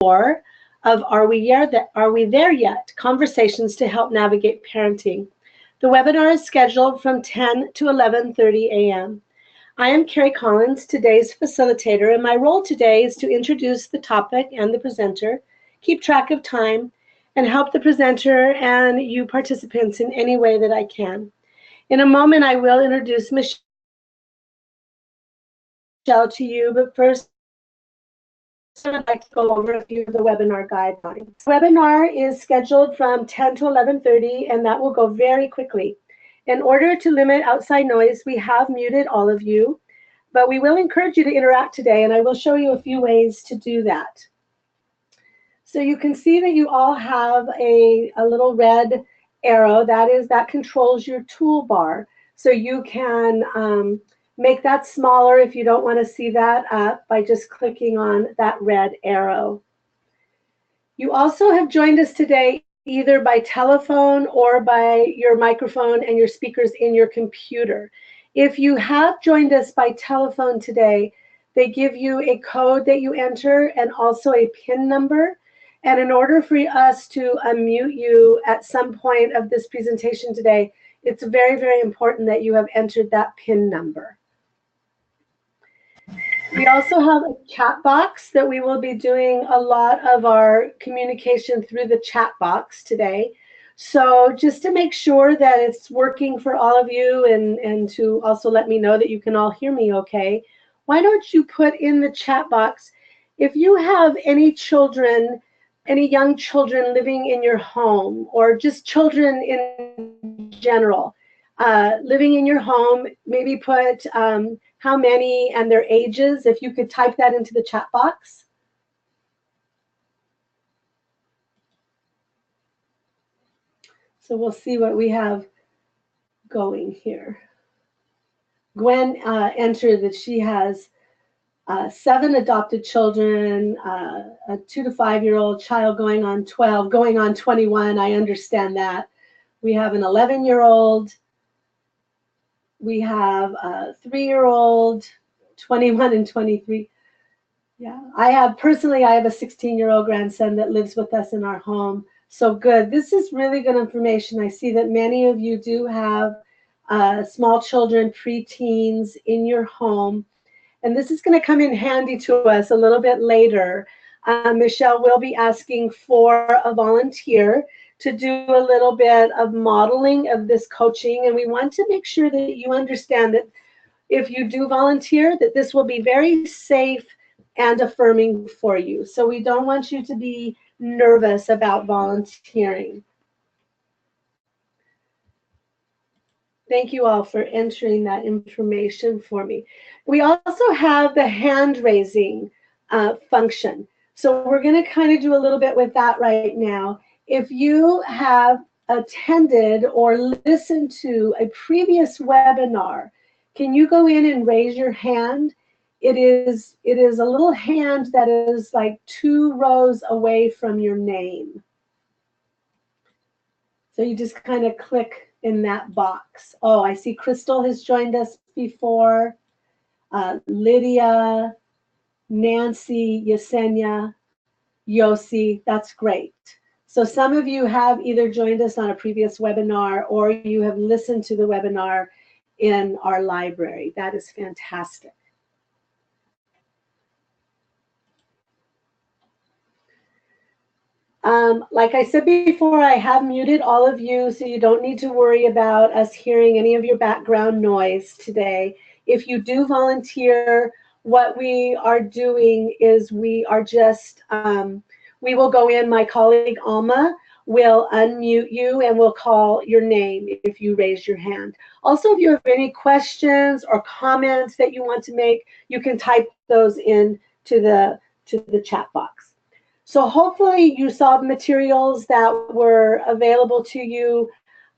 4 of Are We There Yet? Conversations to Help Navigate Parenting. The webinar is scheduled from 10 to 11:30 a.m. I am Carrie Collins, today's facilitator, and my role today is to introduce the topic and the presenter, keep track of time, and help the presenter and you participants in any way that I can. In a moment, I will introduce Michelle to you, but first, I would like to go over a few of the webinar guidelines. The webinar is scheduled from 10 to 11:30, and that will go very quickly. In order to limit outside noise, we have muted all of you, but we will encourage you to interact today, and I will show you a few ways to do that. So you can see that you all have a little red arrow. That controls your toolbar. So you can make that smaller if you don't want to see that up by just clicking on that red arrow. You also have joined us today either by telephone or by your microphone and your speakers in your computer. If you have joined us by telephone today, they give you a code that you enter and also a PIN number. And in order for us to unmute you at some point of this presentation today, it's very, very important that you have entered that PIN number. We also have a chat box that we will be doing a lot of our communication through the chat box today. So just to make sure that it's working for all of you and to also let me know that you can all hear me okay, why don't you put in the chat box, if you have any children, any young children living in your home, or just children in general, living in your home, maybe put how many and their ages, if you could type that into the chat box. So we'll see what we have going here. Gwen entered that she has 7 adopted children, a 2 to 5-year-old child going on 12, going on 21. I understand that. We have an 11-year-old. We have a 3-year-old, 21 and 23. Yeah, I have a 16-year-old grandson that lives with us in our home. So good. This is really good information. I see that many of you do have small children, preteens in your home. And this is going to come in handy to us a little bit later. Michelle will be asking for a volunteer to do a little bit of modeling of this coaching. And we want to make sure that you understand that if you do volunteer, that this will be very safe and affirming for you. So we don't want you to be nervous about volunteering. Thank you all for entering that information for me. We also have the hand raising function. So we're going to kind of do a little bit with that right now. If you have attended or listened to a previous webinar, can you go in and raise your hand? It is a little hand that is like 2 rows away from your name. So you just kind of click in that box. Oh, I see Crystal has joined us before. Lydia, Nancy, Yesenia, Yossi, that's great. So some of you have either joined us on a previous webinar or you have listened to the webinar in our library. That is fantastic. Like I said before, I have muted all of you, so you don't need to worry about us hearing any of your background noise today. If you do volunteer, what we are doing is we are just, we will go in, my colleague Alma will unmute you and we'll call your name if you raise your hand. Also, if you have any questions or comments that you want to make, you can type those in to the chat box. So hopefully you saw the materials that were available to you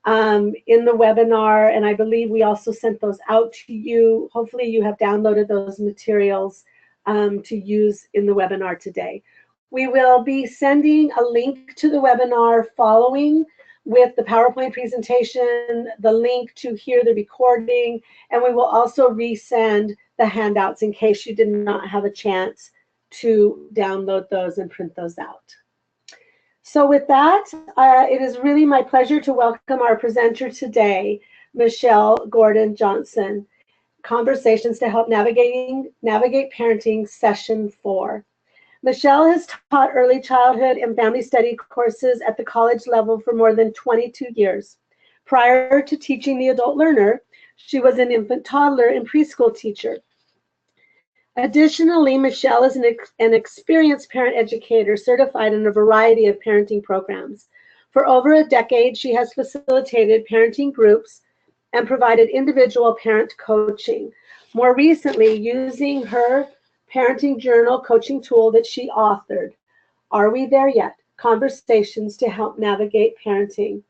in the webinar, and I believe we also sent those out to you. Hopefully you have downloaded those materials to use in the webinar today. We will be sending a link to the webinar following with the PowerPoint presentation, the link to hear the recording, and we will also resend the handouts in case you did not have a chance to download those and print those out. So with that, it is really my pleasure to welcome our presenter today, Michelle Gordon Johnson, Conversations to Help Navigate Parenting, Session 4. Michelle has taught early childhood and family study courses at the college level for more than 22 years. Prior to teaching the adult learner, she was an infant, toddler, and preschool teacher. Additionally, Michelle is an experienced parent educator certified in a variety of parenting programs. For over a decade, she has facilitated parenting groups and provided individual parent coaching. More recently, using her parenting journal coaching tool that she authored, Are We There Yet? Conversations to Help Navigate Parenting.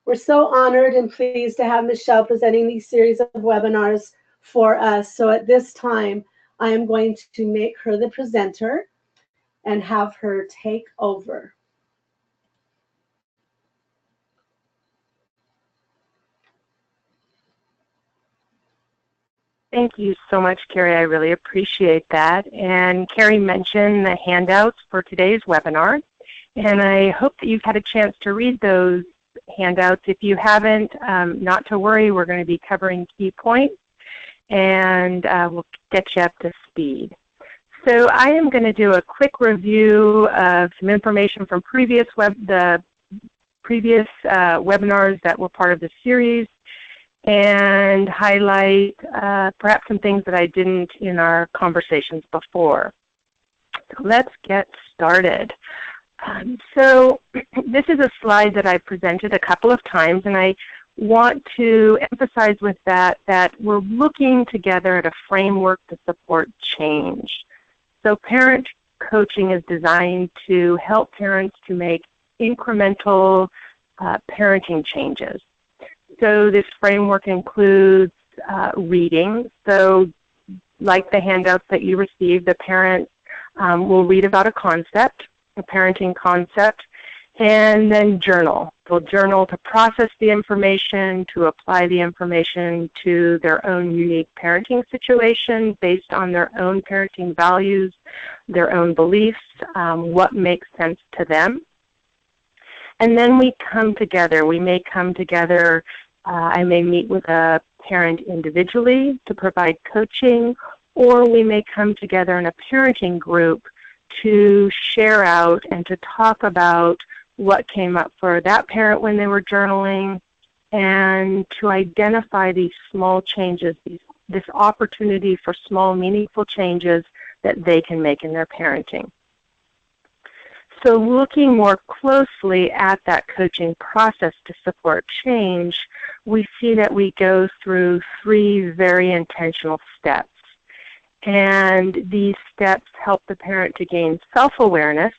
We're so honored and pleased to have Michelle presenting these series of webinars for us. So at this time, I am going to make her the presenter and have her take over. Thank you so much, Carrie. I really appreciate that. And Carrie mentioned the handouts for today's webinar, and I hope that you've had a chance to read those handouts. If you haven't, not to worry, we're going to be covering key points, and we'll get you up to speed. So I am going to do a quick review of some information from previous webinars that were part of the series, and highlight perhaps some things that I didn't in our conversations before. So let's get started. So this is a slide that I presented a couple of times, and I want to emphasize with that we're looking together at a framework to support change. So parent coaching is designed to help parents to make incremental parenting changes. So this framework includes reading. So like the handouts that you received, the parent will read about a concept, a parenting concept, and then journal. They'll journal to process the information, to apply the information to their own unique parenting situation based on their own parenting values, their own beliefs, what makes sense to them. And then we come together. We may come together. I may meet with a parent individually to provide coaching, or we may come together in a parenting group to share out and to talk about what came up for that parent when they were journaling, and to identify these small changes, this opportunity for small, meaningful changes that they can make in their parenting. So looking more closely at that coaching process to support change, we see that we go through 3 very intentional steps. And these steps help the parent to gain self-awareness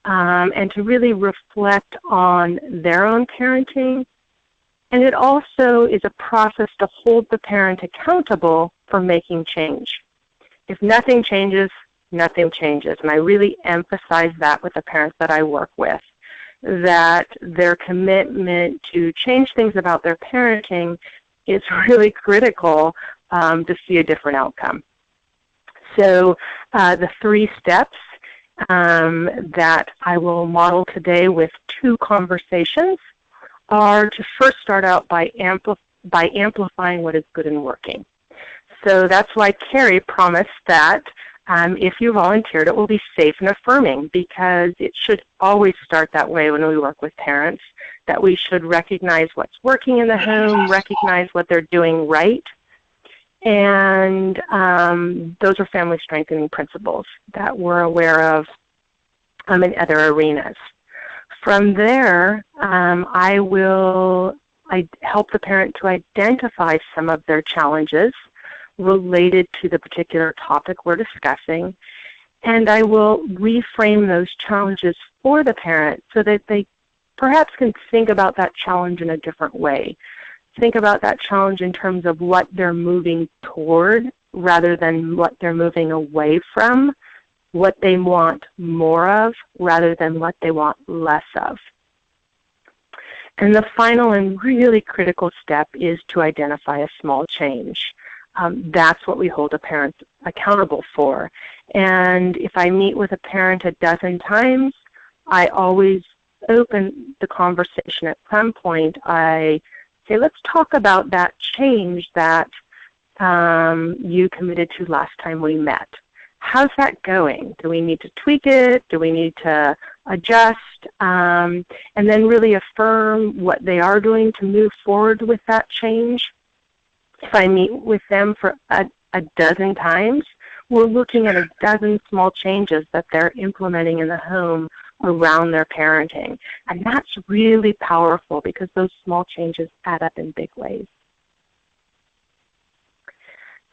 and to really reflect on their own parenting. And it also is a process to hold the parent accountable for making change. If nothing changes, nothing changes. And I really emphasize that with the parents that I work with, that their commitment to change things about their parenting is really critical to see a different outcome. So the 3 steps that I will model today with 2 conversations are to first start out by amplifying what is good and working. So that's why Carrie promised that if you volunteered, it will be safe and affirming, because it should always start that way when we work with parents, that we should recognize what's working in the home, recognize what they're doing right, and those are family strengthening principles that we're aware of in other arenas. From there, I help the parent to identify some of their challenges related to the particular topic we're discussing, and I will reframe those challenges for the parent so that they perhaps can think about that challenge in a different way. Think about that challenge in terms of what they're moving toward rather than what they're moving away from, what they want more of rather than what they want less of. And the final and really critical step is to identify a small change. that's what we hold a parent accountable for. And if I meet with a parent a dozen times, I always open the conversation at some point. I say, let's talk about that change that you committed to last time we met. How's that going? Do we need to tweak it? Do we need to adjust? And then really affirm what they are doing to move forward with that change. If I meet with them for a dozen times, we're looking at a dozen small changes that they're implementing in the home around their parenting. And that's really powerful because those small changes add up in big ways.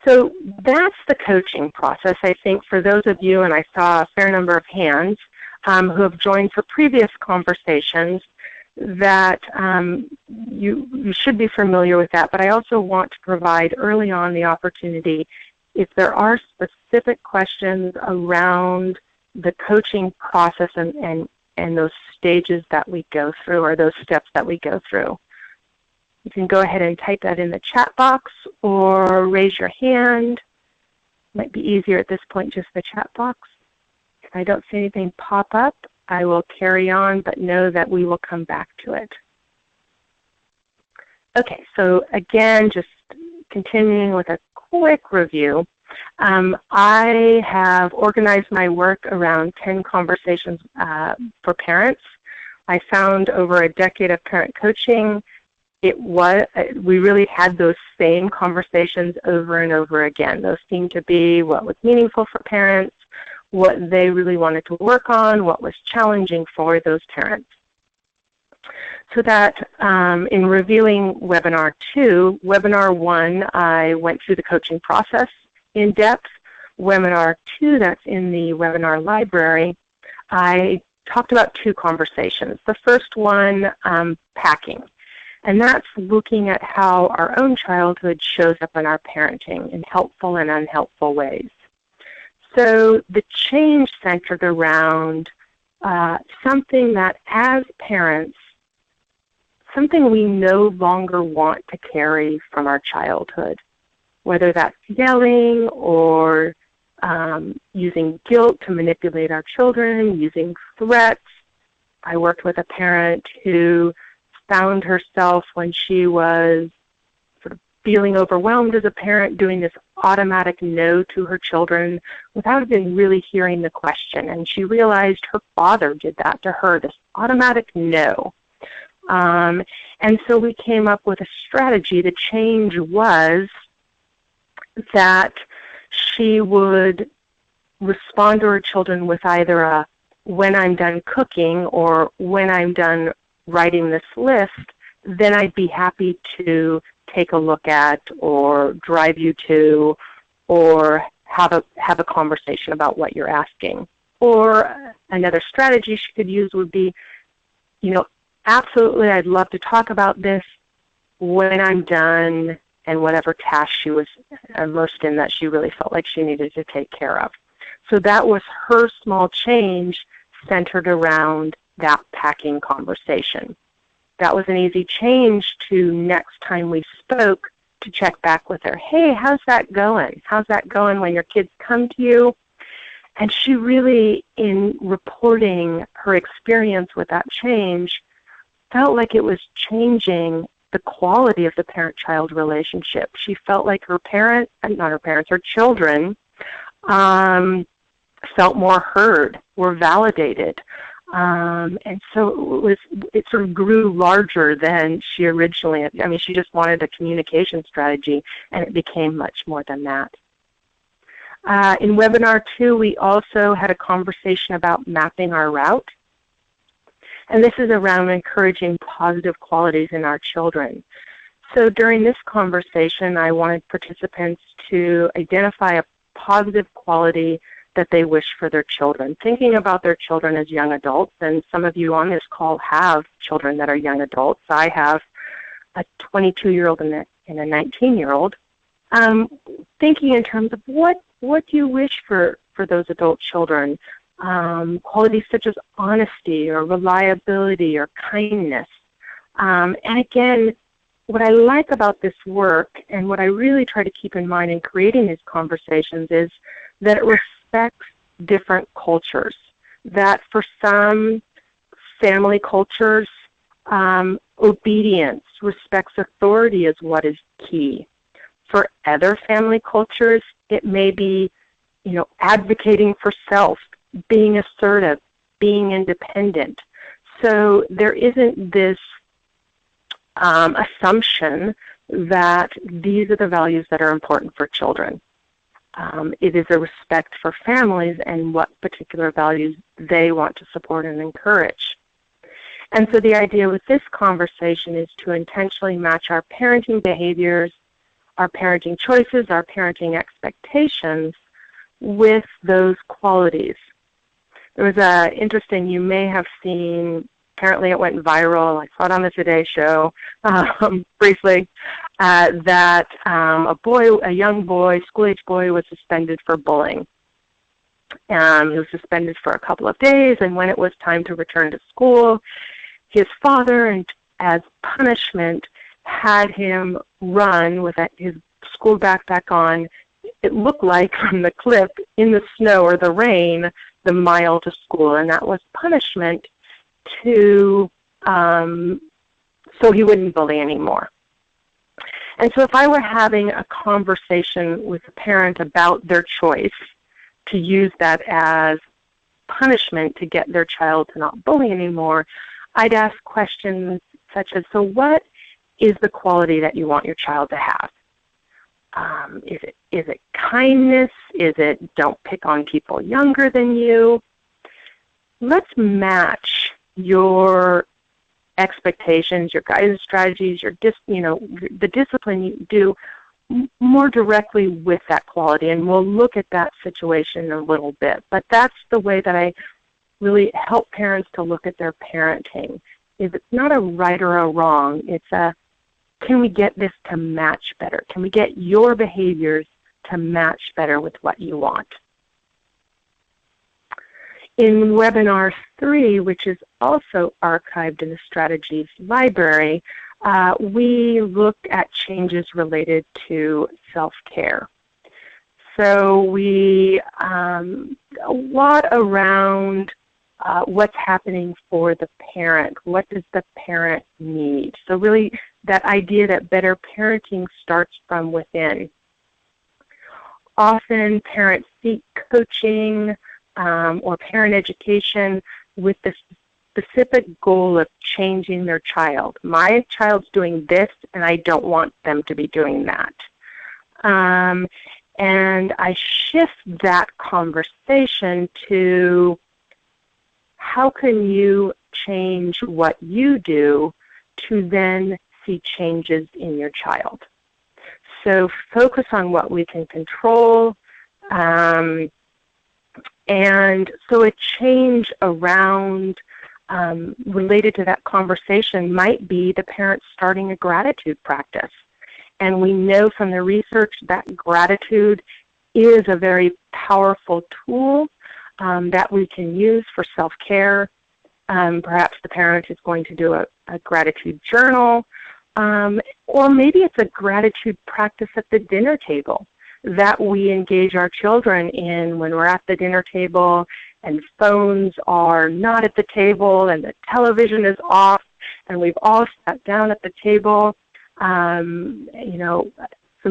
So that's the coaching process, I think, for those of you, and I saw a fair number of hands who have joined for previous conversations, that you should be familiar with that. But I also want to provide early on the opportunity, if there are specific questions around the coaching process and those stages that we go through, or those steps that we go through. You can go ahead and type that in the chat box or raise your hand. Might be easier at this point, just the chat box. If I don't see anything pop up, I will carry on, but know that we will come back to it. Okay, so again, just continuing with a quick review. I have organized my work around 10 conversations for parents. I found over a decade of parent coaching, we really had those same conversations over and over again. Those seemed to be what was meaningful for parents, what they really wanted to work on, what was challenging for those parents. So that in reviewing Webinar 2, Webinar 1, I went through the coaching process in depth. Webinar 2, that's in the webinar library, I talked about 2 conversations. The first one, packing. And that's looking at how our own childhood shows up in our parenting in helpful and unhelpful ways. So the change centered around something that as parents, something we no longer want to carry from our childhood, whether that's yelling or using guilt to manipulate our children, using threats. I worked with a parent who found herself when she was sort of feeling overwhelmed as a parent doing this automatic no to her children without even really hearing the question. And she realized her father did that to her, this automatic no. And so we came up with a strategy. The change was that she would respond to her children with either a when I'm done cooking or when I'm done writing this list, then I'd be happy to take a look at or drive you to or have a conversation about what you're asking. Or another strategy she could use would be, absolutely, I'd love to talk about this when I'm done and whatever task she was immersed in that she really felt like she needed to take care of. So that was her small change centered around that packing conversation. That was an easy change to next time we spoke to check back with her. Hey, how's that going? How's that going when your kids come to you? And she really, in reporting her experience with that change, felt like it was changing the quality of the parent-child relationship. She felt like her children felt more heard, were validated. And so it sort of grew larger than she originally, she just wanted a communication strategy, and it became much more than that. In Webinar 2, we also had a conversation about mapping our route. And this is around encouraging positive qualities in our children. So during this conversation, I wanted participants to identify a positive quality that they wish for their children, thinking about their children as young adults. And some of you on this call have children that are young adults. I have a 22-year-old and a 19-year-old. Thinking in terms of what do you wish for those adult children? Qualities such as honesty or reliability or kindness. And again, what I like about this work and what I really try to keep in mind in creating these conversations is that it respects different cultures. That for some family cultures, obedience, respects authority is what is key. For other family cultures, it may be, advocating for self, being assertive, being independent. So there isn't this assumption that these are the values that are important for children. It is a respect for families and what particular values they want to support and encourage. And so the idea with this conversation is to intentionally match our parenting behaviors, our parenting choices, our parenting expectations with those qualities. There was interesting, you may have seen, apparently it went viral, I saw it on the Today Show briefly, that a young boy, school-age boy, was suspended for bullying. He was suspended for a couple of days, and when it was time to return to school, his father, as punishment, had him run with his school backpack on. It looked like from the clip in the snow or the rain, the mile to school, and that was punishment to so he wouldn't bully anymore. And so if I were having a conversation with a parent about their choice to use that as punishment to get their child to not bully anymore, I'd ask questions such as, so what is the quality that you want your child to have? Is it kindness? Is it don't pick on people younger than you? Let's match your expectations, your guidance strategies, the discipline you do more directly with that quality, and we'll look at that situation in a little bit. But that's the way that I really help parents to look at their parenting. Is it's not a right or a wrong, it's a, can we get this to match better? Can we get your behaviors to match better with what you want? In webinar 3, which is also archived in the Strategies Library, we looked at changes related to self-care. So we, a lot around what's happening for the parent. What does the parent need? So really that idea that better parenting starts from within. Often parents seek coaching or parent education with the specific goal of changing their child. My child's doing this, and I don't want them to be doing that. And I shift that conversation to how can you change what you do to then see changes in your child. So focus on what we can control. And so a change around related to that conversation might be the parent starting a gratitude practice. And we know from the research that gratitude is a very powerful tool that we can use for self-care. Perhaps the parent is going to do a gratitude journal, or maybe it's a gratitude practice at the dinner table that we engage our children in when we're at the dinner table and phones are not at the table and the television is off and we've all sat down at the table. Some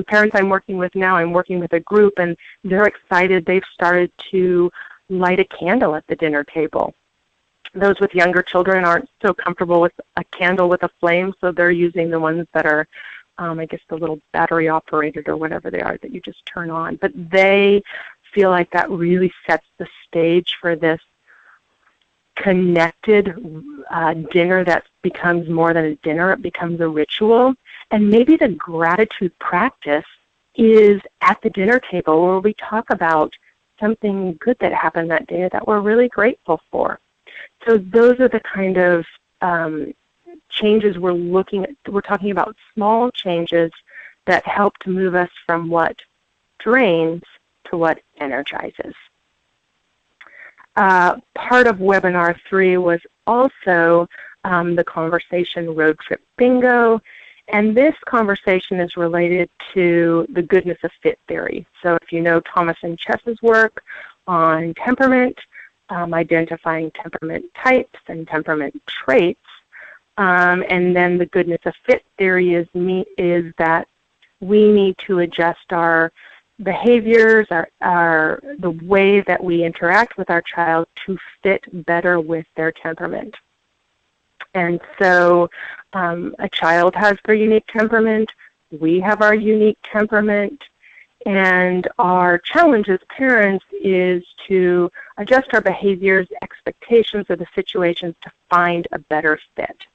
parents I'm working with now, I'm working with a group and they're excited. They've started to light a candle at the dinner table. Those with younger children aren't so comfortable with a candle with a flame, so they're using the ones that are, I guess, the little battery operated or whatever they are that you just turn on. But they feel like that really sets the stage for this connected dinner that becomes more than a dinner. It becomes a ritual. And maybe the gratitude practice is at the dinner table where we talk about something good that happened that day that we're really grateful for. So those are the kind of changes we're looking at. We're talking about small changes that help to move us from what drains to what energizes. Part of webinar 3 was also the conversation road trip bingo. And this conversation is related to the goodness of fit theory. So if you know Thomas and Chess's work on temperament, identifying temperament types and temperament traits, and then the goodness of fit theory is that we need to adjust our behaviors, the way that we interact with our child to fit better with their temperament. And so a child has their unique temperament, we have our unique temperament, and our challenge as parents is to adjust our behaviors, expectations of the situations to find a better fit.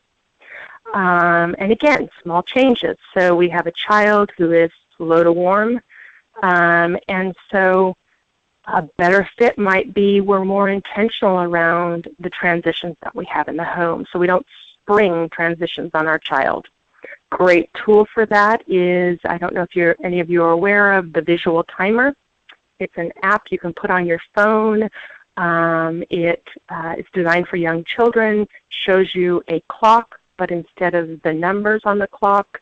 And again, small changes. So we have a child who is slow to warm, and so a better fit might be we're more intentional around the transitions that we have in the home, so we don't spring transitions on our child. Great tool for that is, I don't know if any of you are aware of the visual timer. It's an app you can put on your phone. It's designed for young children, shows you a clock, but instead of the numbers on the clock,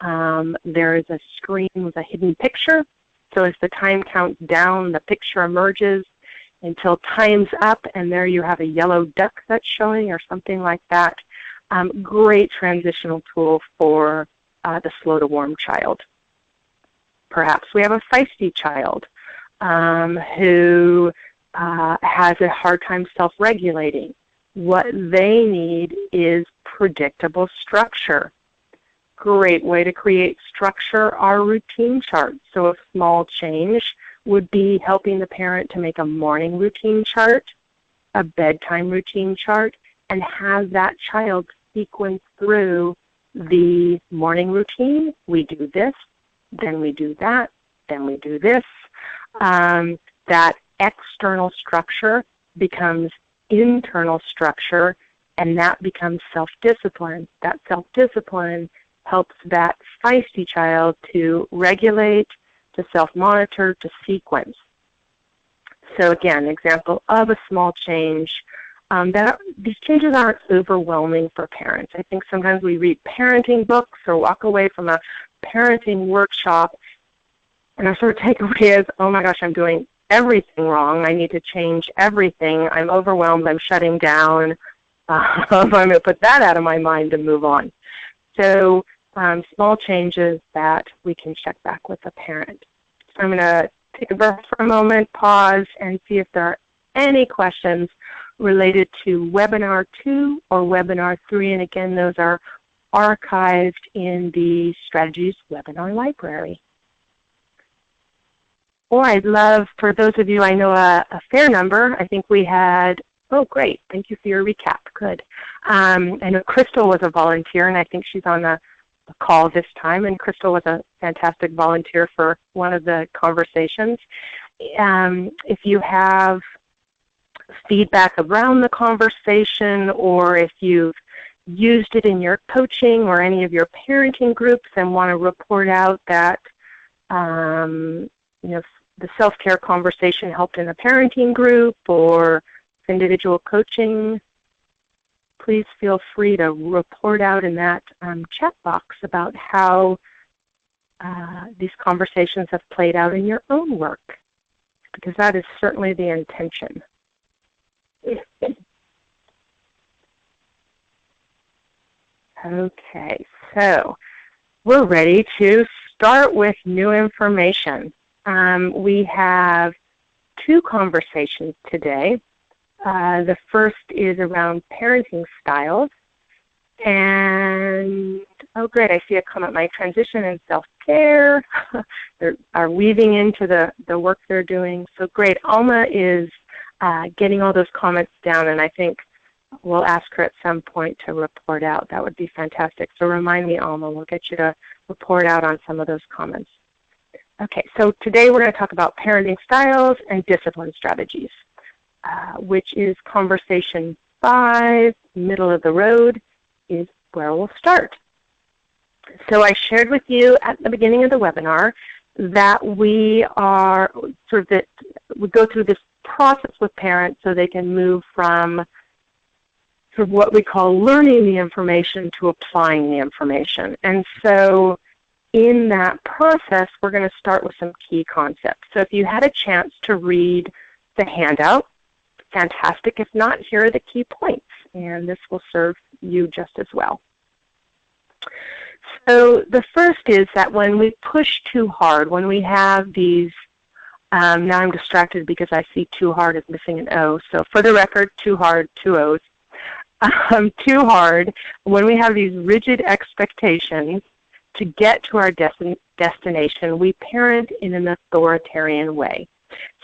there is a screen with a hidden picture. So as the time counts down, the picture emerges until time's up, and there you have a yellow duck that's showing or something like that. Great transitional tool for the slow to warm child. Perhaps we have a feisty child who has a hard time self-regulating. What they need is predictable structure. Great way to create structure are routine charts. So a small change would be helping the parent to make a morning routine chart, a bedtime routine chart, and have that child sequence through the morning routine. We do this, then we do that, then we do this. That external structure becomes internal structure, and that becomes self-discipline. That self-discipline helps that feisty child to regulate, to self-monitor, to sequence. So again, example of a small change. These changes aren't overwhelming for parents. I think sometimes we read parenting books or walk away from a parenting workshop, and our sort of takeaway is, oh my gosh, I'm doing everything wrong. I need to change everything. I'm overwhelmed. I'm shutting down. I'm going to put that out of my mind and move on. So small changes that we can check back with the parent. So I'm going to take a breath for a moment, pause, and see if there are any questions related to Webinar 2 or Webinar 3. And again, those are archived in the Strategies webinar library. Or I'd love, for those of you I know a fair number, I think we had, oh great, thank you for your recap, good. I know Crystal was a volunteer, and I think she's on the call this time, and Crystal was a fantastic volunteer for one of the conversations. If you have feedback around the conversation, or if you've used it in your coaching or any of your parenting groups and want to report out that the self-care conversation helped in a parenting group or individual coaching, please feel free to report out in that chat box about how these conversations have played out in your own work, because that is certainly the intention. Okay, so we're ready to start with new information. We have two conversations today. The first is around parenting styles. And, oh great, I see a comment, my transition and self-care are weaving into the work they're doing. So great, Alma is getting all those comments down, and I think we'll ask her at some point to report out. That would be fantastic. So remind me, Alma, we'll get you to report out on some of those comments. Okay, so today we're going to talk about parenting styles and discipline strategies, which is conversation 5, middle of the road, is where we'll start. So I shared with you at the beginning of the webinar that we are we go through this process with parents so they can move from sort of what we call learning the information to applying the information. And so in that process, we're going to start with some key concepts. So if you had a chance to read the handout, fantastic. If not, here are the key points, and this will serve you just as well. So the first is that when we push too hard, when we have these, now I'm distracted because I see too hard as missing an O. So for the record, too hard, two O's. Too hard, when we have these rigid expectations to get to our destination, we parent in an authoritarian way.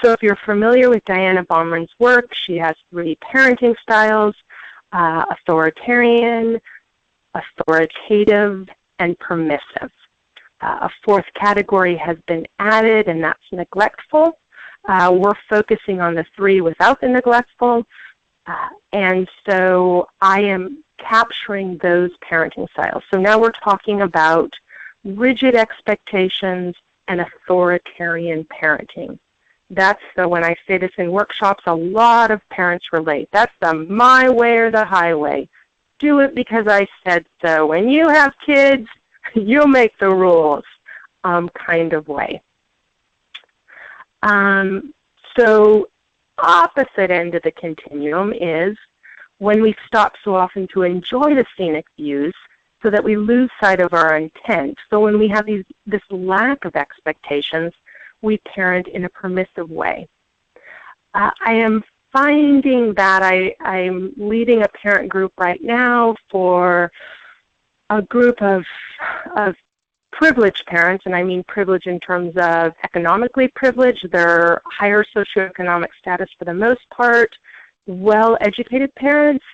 So if you're familiar with Diana Baumann's work, she has 3 parenting styles: authoritarian, authoritative, and permissive. A 4th category has been added, and that's neglectful. We're focusing on the 3 without the neglectful, and so I am capturing those parenting styles. So now we're talking about rigid expectations and authoritarian parenting. That's the, when I say this in workshops, a lot of parents relate. That's the my way or the highway. Do it because I said so. When you have kids, you'll make the rules kind of way. So opposite end of the continuum is when we stop so often to enjoy the scenic views so that we lose sight of our intent. So when we have this lack of expectations, we parent in a permissive way. I am finding that I'm leading a parent group right now for a group of privileged parents, and I mean privileged in terms of economically privileged. They're higher socioeconomic status for the most part, well-educated parents,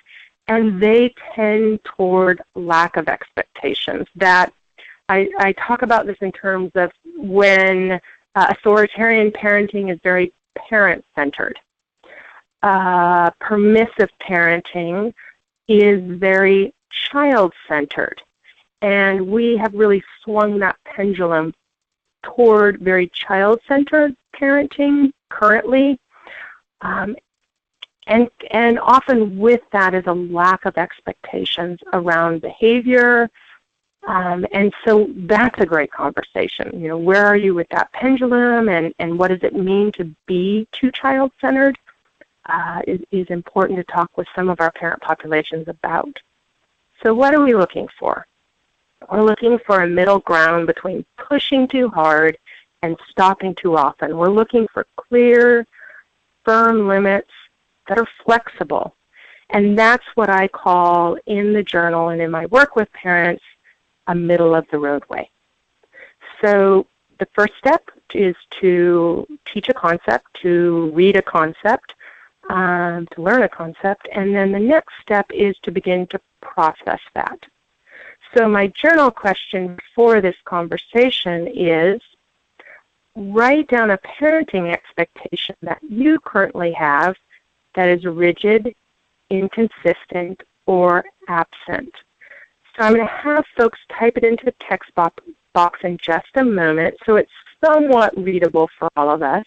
and they tend toward lack of expectations. That I talk about this in terms of when authoritarian parenting is very parent-centered. Permissive parenting is very child-centered. And we have really swung that pendulum toward very child-centered parenting currently. And often with that is a lack of expectations around behavior. And so that's a great conversation. You know, where are you with that pendulum, and what does it mean to be too child-centered is important to talk with some of our parent populations about. So what are we looking for? We're looking for a middle ground between pushing too hard and stopping too often. We're looking for clear, firm limits that are flexible. And that's what I call in the journal and in my work with parents a middle of the roadway. So the first step is to teach a concept, to read a concept, to learn a concept, and then the next step is to begin to process that. So my journal question for this conversation is, write down a parenting expectation that you currently have that is rigid, inconsistent, or absent. So I'm going to have folks type it into the text box in just a moment so it's somewhat readable for all of us.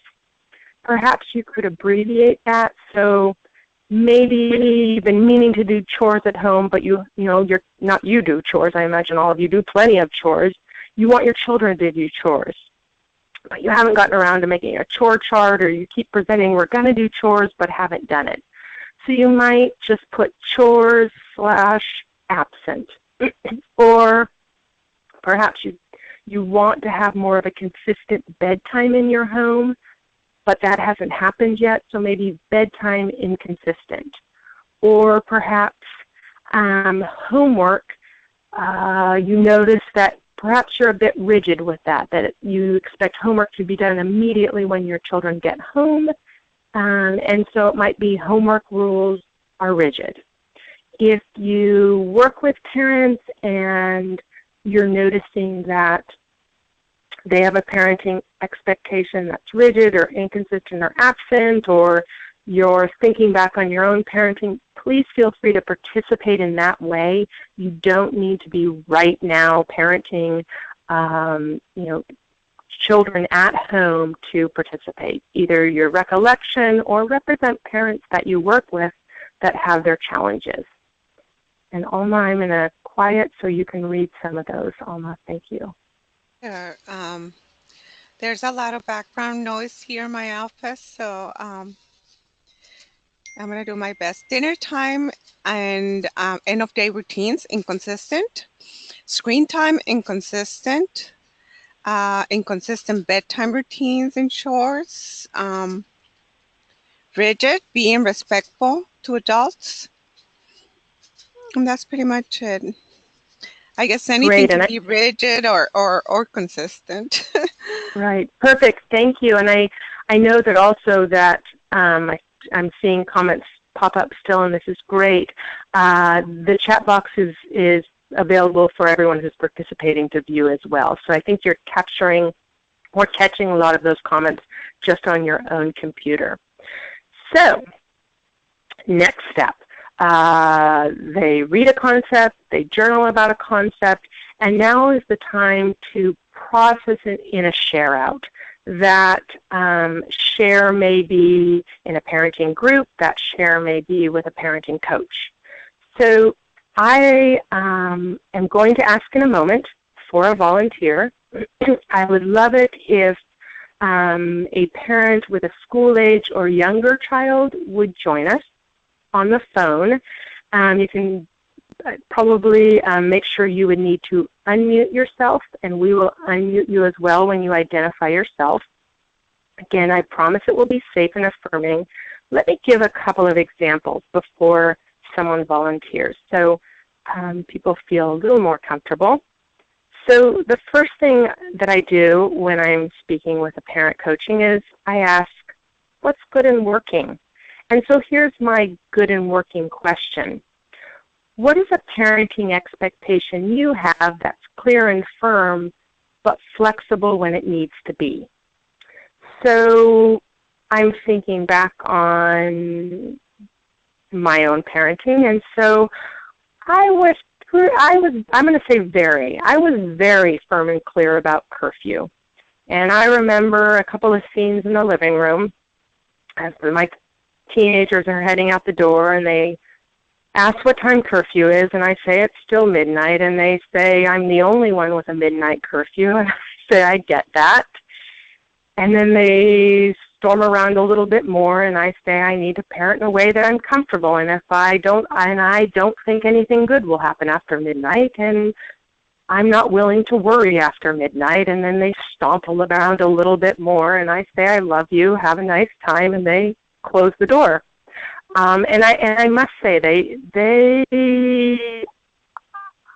Perhaps you could abbreviate that. So maybe you've been meaning to do chores at home, but you're not you do chores. I imagine all of you do plenty of chores. You want your children to do chores, but you haven't gotten around to making a chore chart, or you keep presenting we're going to do chores but haven't done it. So you might just put chores / absent. Or perhaps you want to have more of a consistent bedtime in your home, but that hasn't happened yet, so maybe bedtime inconsistent. Or perhaps homework, you notice that perhaps you're a bit rigid with that you expect homework to be done immediately when your children get home, and so it might be homework rules are rigid. If you work with parents and you're noticing that they have a parenting expectation that's rigid or inconsistent or absent, or you're thinking back on your own parenting, please feel free to participate in that way. You don't need to be right now parenting, children at home to participate. Either your recollection or represent parents that you work with that have their challenges. And Alma, I'm going to quiet so you can read some of those. Alma, thank you. Sure. There's a lot of background noise here in my office, so I'm going to do my best. Dinner time and end of day routines, inconsistent. Screen time, inconsistent. Inconsistent bedtime routines and chores. Rigid, being respectful to adults. And that's pretty much it. I guess anything Great. can And be rigid or consistent. right. Perfect. Thank you. And I know that also that I'm seeing comments pop up still, and this is great. The chat box is available for everyone who's participating to view as well. So I think you're catching a lot of those comments just on your own computer. So next step. They read a concept, they journal about a concept, and now is the time to process it in a share out. That share may be in a parenting group, that share may be with a parenting coach. So I am going to ask in a moment for a volunteer. I would love it if a parent with a school age or younger child would join us on the phone. You can probably make sure you would need to unmute yourself, and we will unmute you as well when you identify yourself. Again, I promise it will be safe and affirming. Let me give a couple of examples before someone volunteers so people feel a little more comfortable. So the first thing that I do when I'm speaking with a parent coaching is I ask, what's good and working? And so here's my good and working question. What is a parenting expectation you have that's clear and firm but flexible when it needs to be? So I'm thinking back on my own parenting, and so I was very firm and clear about curfew. And I remember a couple of scenes in the living room as my teenagers are heading out the door, and they ask what time curfew is, and I say it's still midnight, and they say I'm the only one with a midnight curfew, and I say I get that. And then they storm around a little bit more, and I say I need to parent in a way that I'm comfortable, and I don't think anything good will happen after midnight, and I'm not willing to worry after midnight. And then they stomp around a little bit more, and I say I love you, have a nice time, and they close the door. And I must say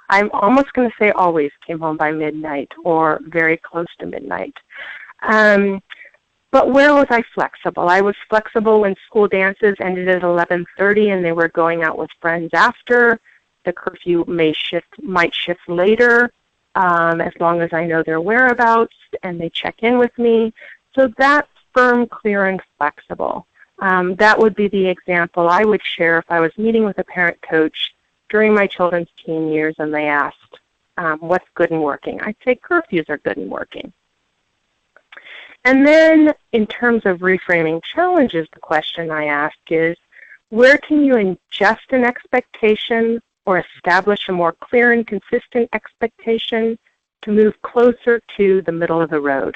I'm almost going to say always came home by midnight or very close to midnight. But where was I flexible? I was flexible when school dances ended at 11:30 and they were going out with friends after. The curfew might shift later, as long as I know their whereabouts and they check in with me. So that's firm, clear, and flexible. That would be the example I would share if I was meeting with a parent coach during my children's teen years and they asked, what's good and working? I'd say curfews are good and working. And then in terms of reframing challenges, the question I ask is, where can you adjust an expectation or establish a more clear and consistent expectation to move closer to the middle of the road?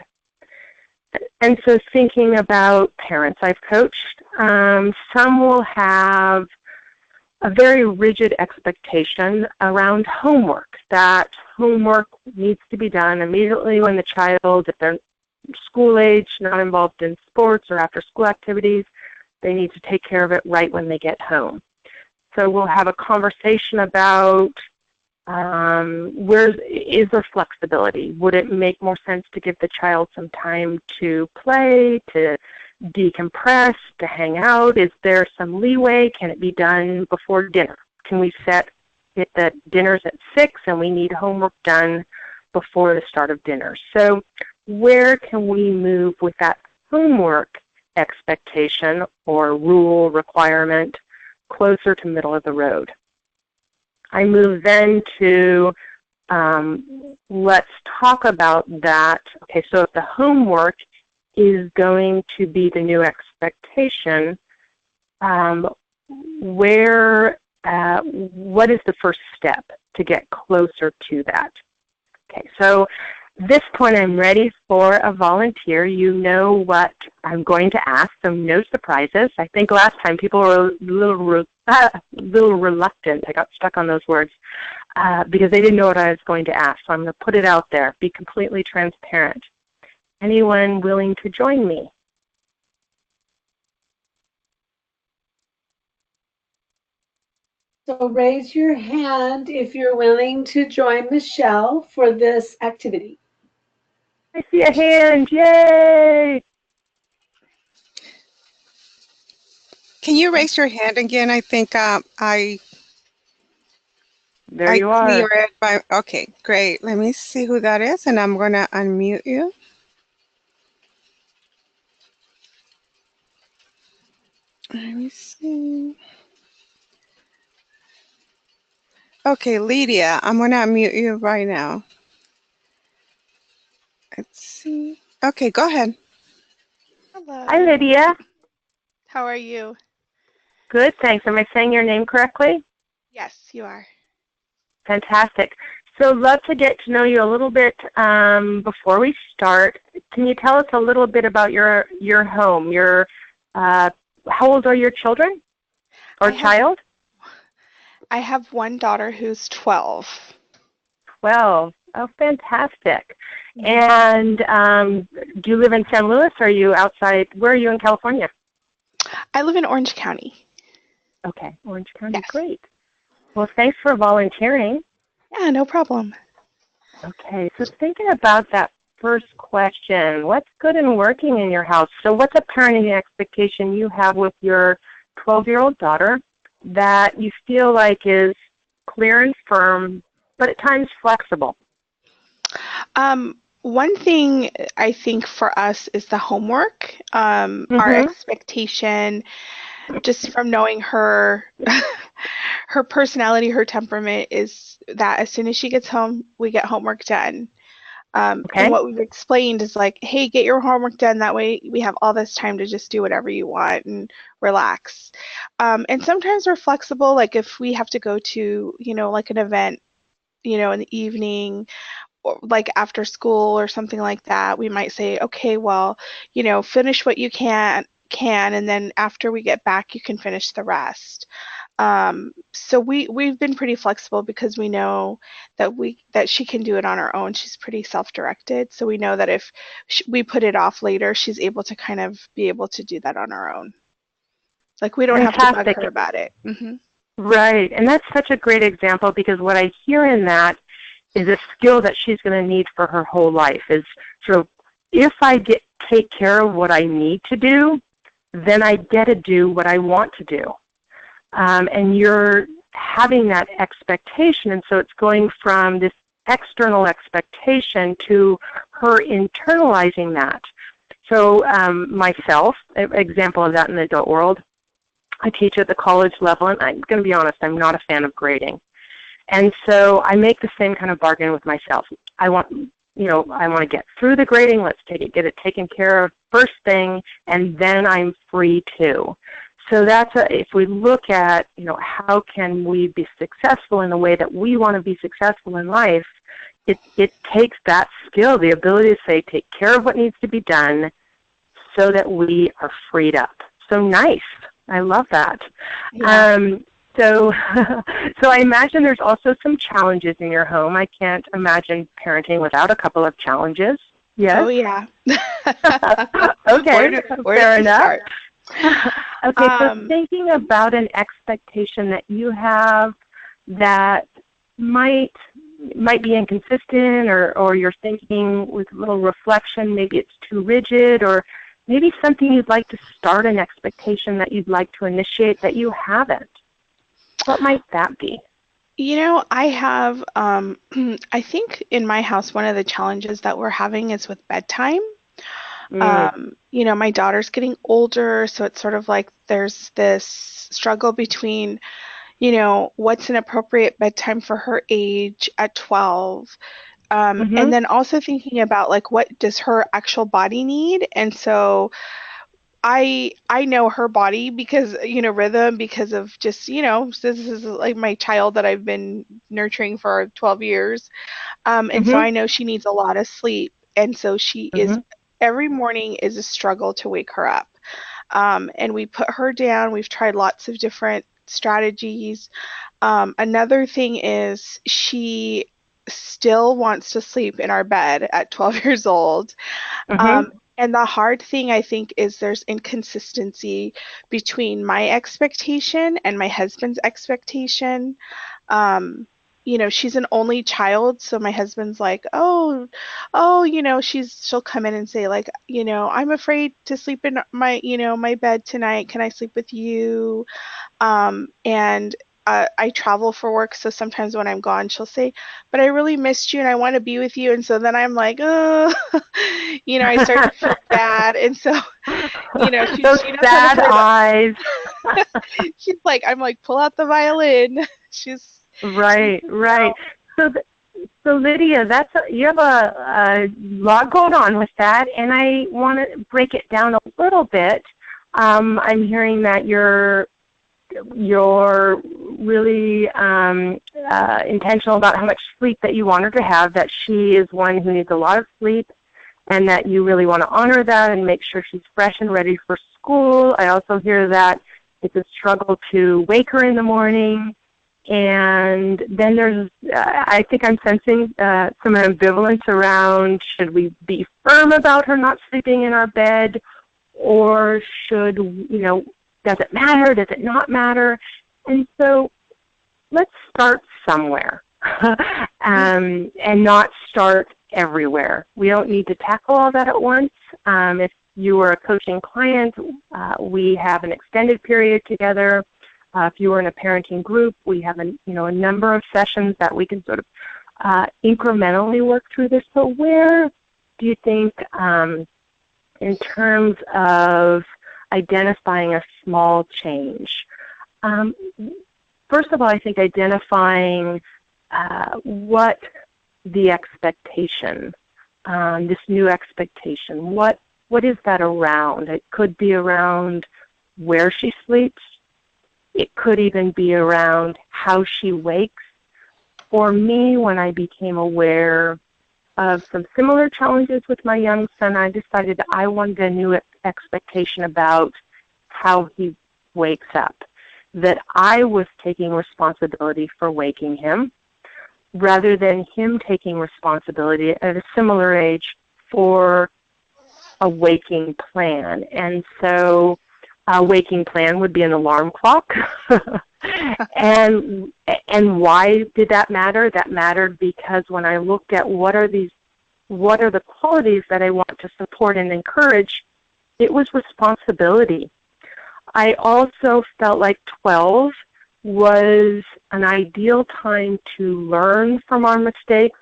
And so thinking about parents I've coached, some will have a very rigid expectation around homework, that homework needs to be done immediately when the child, if they're school age, not involved in sports or after school activities, they need to take care of it right when they get home. So we'll have a conversation about where is there flexibility? Would it make more sense to give the child some time to play, to decompress, to hang out? Is there some leeway? Can it be done before dinner? Can we set it that dinner's at 6 and we need homework done before the start of dinner? So where can we move with that homework expectation or rule requirement closer to middle of the road? I move then to let's talk about that. Okay, so if the homework is going to be the new expectation, where what is the first step to get closer to that? Okay, so at this point I'm ready for a volunteer. You know what I'm going to ask, so no surprises. I think last time people were a little reluctant. I got stuck on those words because they didn't know what I was going to ask. So I'm going to put it out there, be completely transparent. Anyone willing to join me? So raise your hand if you're willing to join Michelle for this activity. I see a hand. Yay! Can you raise your hand again? I think There I you are. clear it by, okay, great. Let me see who that is, and I'm going to unmute you. Let me see. Okay, Lydia, I'm going to unmute you right now. Let's see. Okay, go ahead. Hello. Hi, Lydia. How are you? Good, thanks. Am I saying your name correctly? Yes, you are. Fantastic. So love to get to know you a little bit before we start. Can you tell us a little bit about your home? How old are your children or child? I have one daughter who's 12. 12. Oh, fantastic. And do you live in San Luis or are you outside? Where are you in California? I live in Orange County. Okay, Orange County. Yes. Great. Well, thanks for volunteering. Yeah, no problem. Okay, so thinking about that first question, what's good and working in your house? So what's a parenting expectation you have with your 12-year-old daughter that you feel like is clear and firm, but at times flexible? One thing I think for us is the homework. Our expectation, just from knowing her, her personality, her temperament, is that as soon as she gets home, we get homework done. And what we've explained is like, hey, get your homework done. That way we have all this time to just do whatever you want and relax. And sometimes we're flexible. Like if we have to go to, like an event, in the evening, or like after school or something like that, we might say, okay, well, finish what you can, and then after we get back, you can finish the rest. So we've been pretty flexible because we know that she can do it on her own. She's pretty self-directed, so we know that if we put it off later, she's able to kind of be able to do that on her own. Like we don't have to bug her about it. Right, and that's such a great example because what I hear in that is a skill that she's going to need for her whole life. Is sort of, if I take care of what I need to do, then I get to do what I want to do. And you're having that expectation, and so it's going from this external expectation to her internalizing that. So myself, an example of that in the adult world, I teach at the college level, and I'm going to be honest, I'm not a fan of grading. And so I make the same kind of bargain with myself. I want to get through the grading. Let's get it taken care of first thing, and then I'm free too. So if we look at, how can we be successful in the way that we want to be successful in life, it takes that skill, the ability to say, take care of what needs to be done so that we are freed up. So nice. I love that. Yeah. So I imagine there's also some challenges in your home. I can't imagine parenting without a couple of challenges. Yes? Oh, yeah. Okay, fair enough. Okay, so Um, thinking about an expectation that you have that might be inconsistent, or you're thinking with a little reflection, maybe it's too rigid, or maybe something you'd like to start an expectation that you'd like to initiate that you haven't. What might that be? I have, I think in my house, one of the challenges that we're having is with bedtime. My daughter's getting older, so it's sort of like there's this struggle between, what's an appropriate bedtime for her age at 12. And then also thinking about like what does her actual body need. And so I know her body because, rhythm, because of just, this is like my child that I've been nurturing for 12 years. And so Mhm. I know she needs a lot of sleep. And so she is, Mhm. every morning is a struggle to wake her up. And we put her down. We've tried lots of different strategies. Another thing is she still wants to sleep in our bed at 12 years old. Mhm. And the hard thing, I think, is there's inconsistency between my expectation and my husband's expectation. Um, she's an only child, so my husband's like, oh, she'll come in and say like, I'm afraid to sleep in my bed tonight. Can I sleep with you? And I travel for work, so sometimes when I'm gone, she'll say, but I really missed you and I want to be with you. And so then I'm like, oh, I start to feel bad. And so, Those she knows how to sad play eyes. she's like, I'm like, pull out the violin. she's, Right, right. know, So, so Lydia, you have a lot going on with that, and I want to break it down a little bit. I'm hearing that you're really intentional about how much sleep that you want her to have, that she is one who needs a lot of sleep, and that you really want to honor that and make sure she's fresh and ready for school. I also hear that it's a struggle to wake her in the morning. And then there's, I think I'm sensing some ambivalence around, should we be firm about her not sleeping in our bed, or should, does it matter, does it not matter? And so let's start somewhere and not start everywhere. We don't need to tackle all that at once. If you were a coaching client, we have an extended period together. If you were in a parenting group, we have a number of sessions that we can sort of incrementally work through this. But where do you think, in terms of identifying a small change, first of all, I think identifying what the expectation, this new expectation, what is that around? It could be around where she sleeps. It could even be around how she wakes. For me, when I became aware of some similar challenges with my young son, I decided that I wanted a new expectation about how he wakes up, that I was taking responsibility for waking him, rather than him taking responsibility at a similar age for a waking plan. And so a waking plan would be an alarm clock. and why did that matter? That mattered because when I looked at what are the qualities that I want to support and encourage, it was responsibility. I also felt like 12 was an ideal time to learn from our mistakes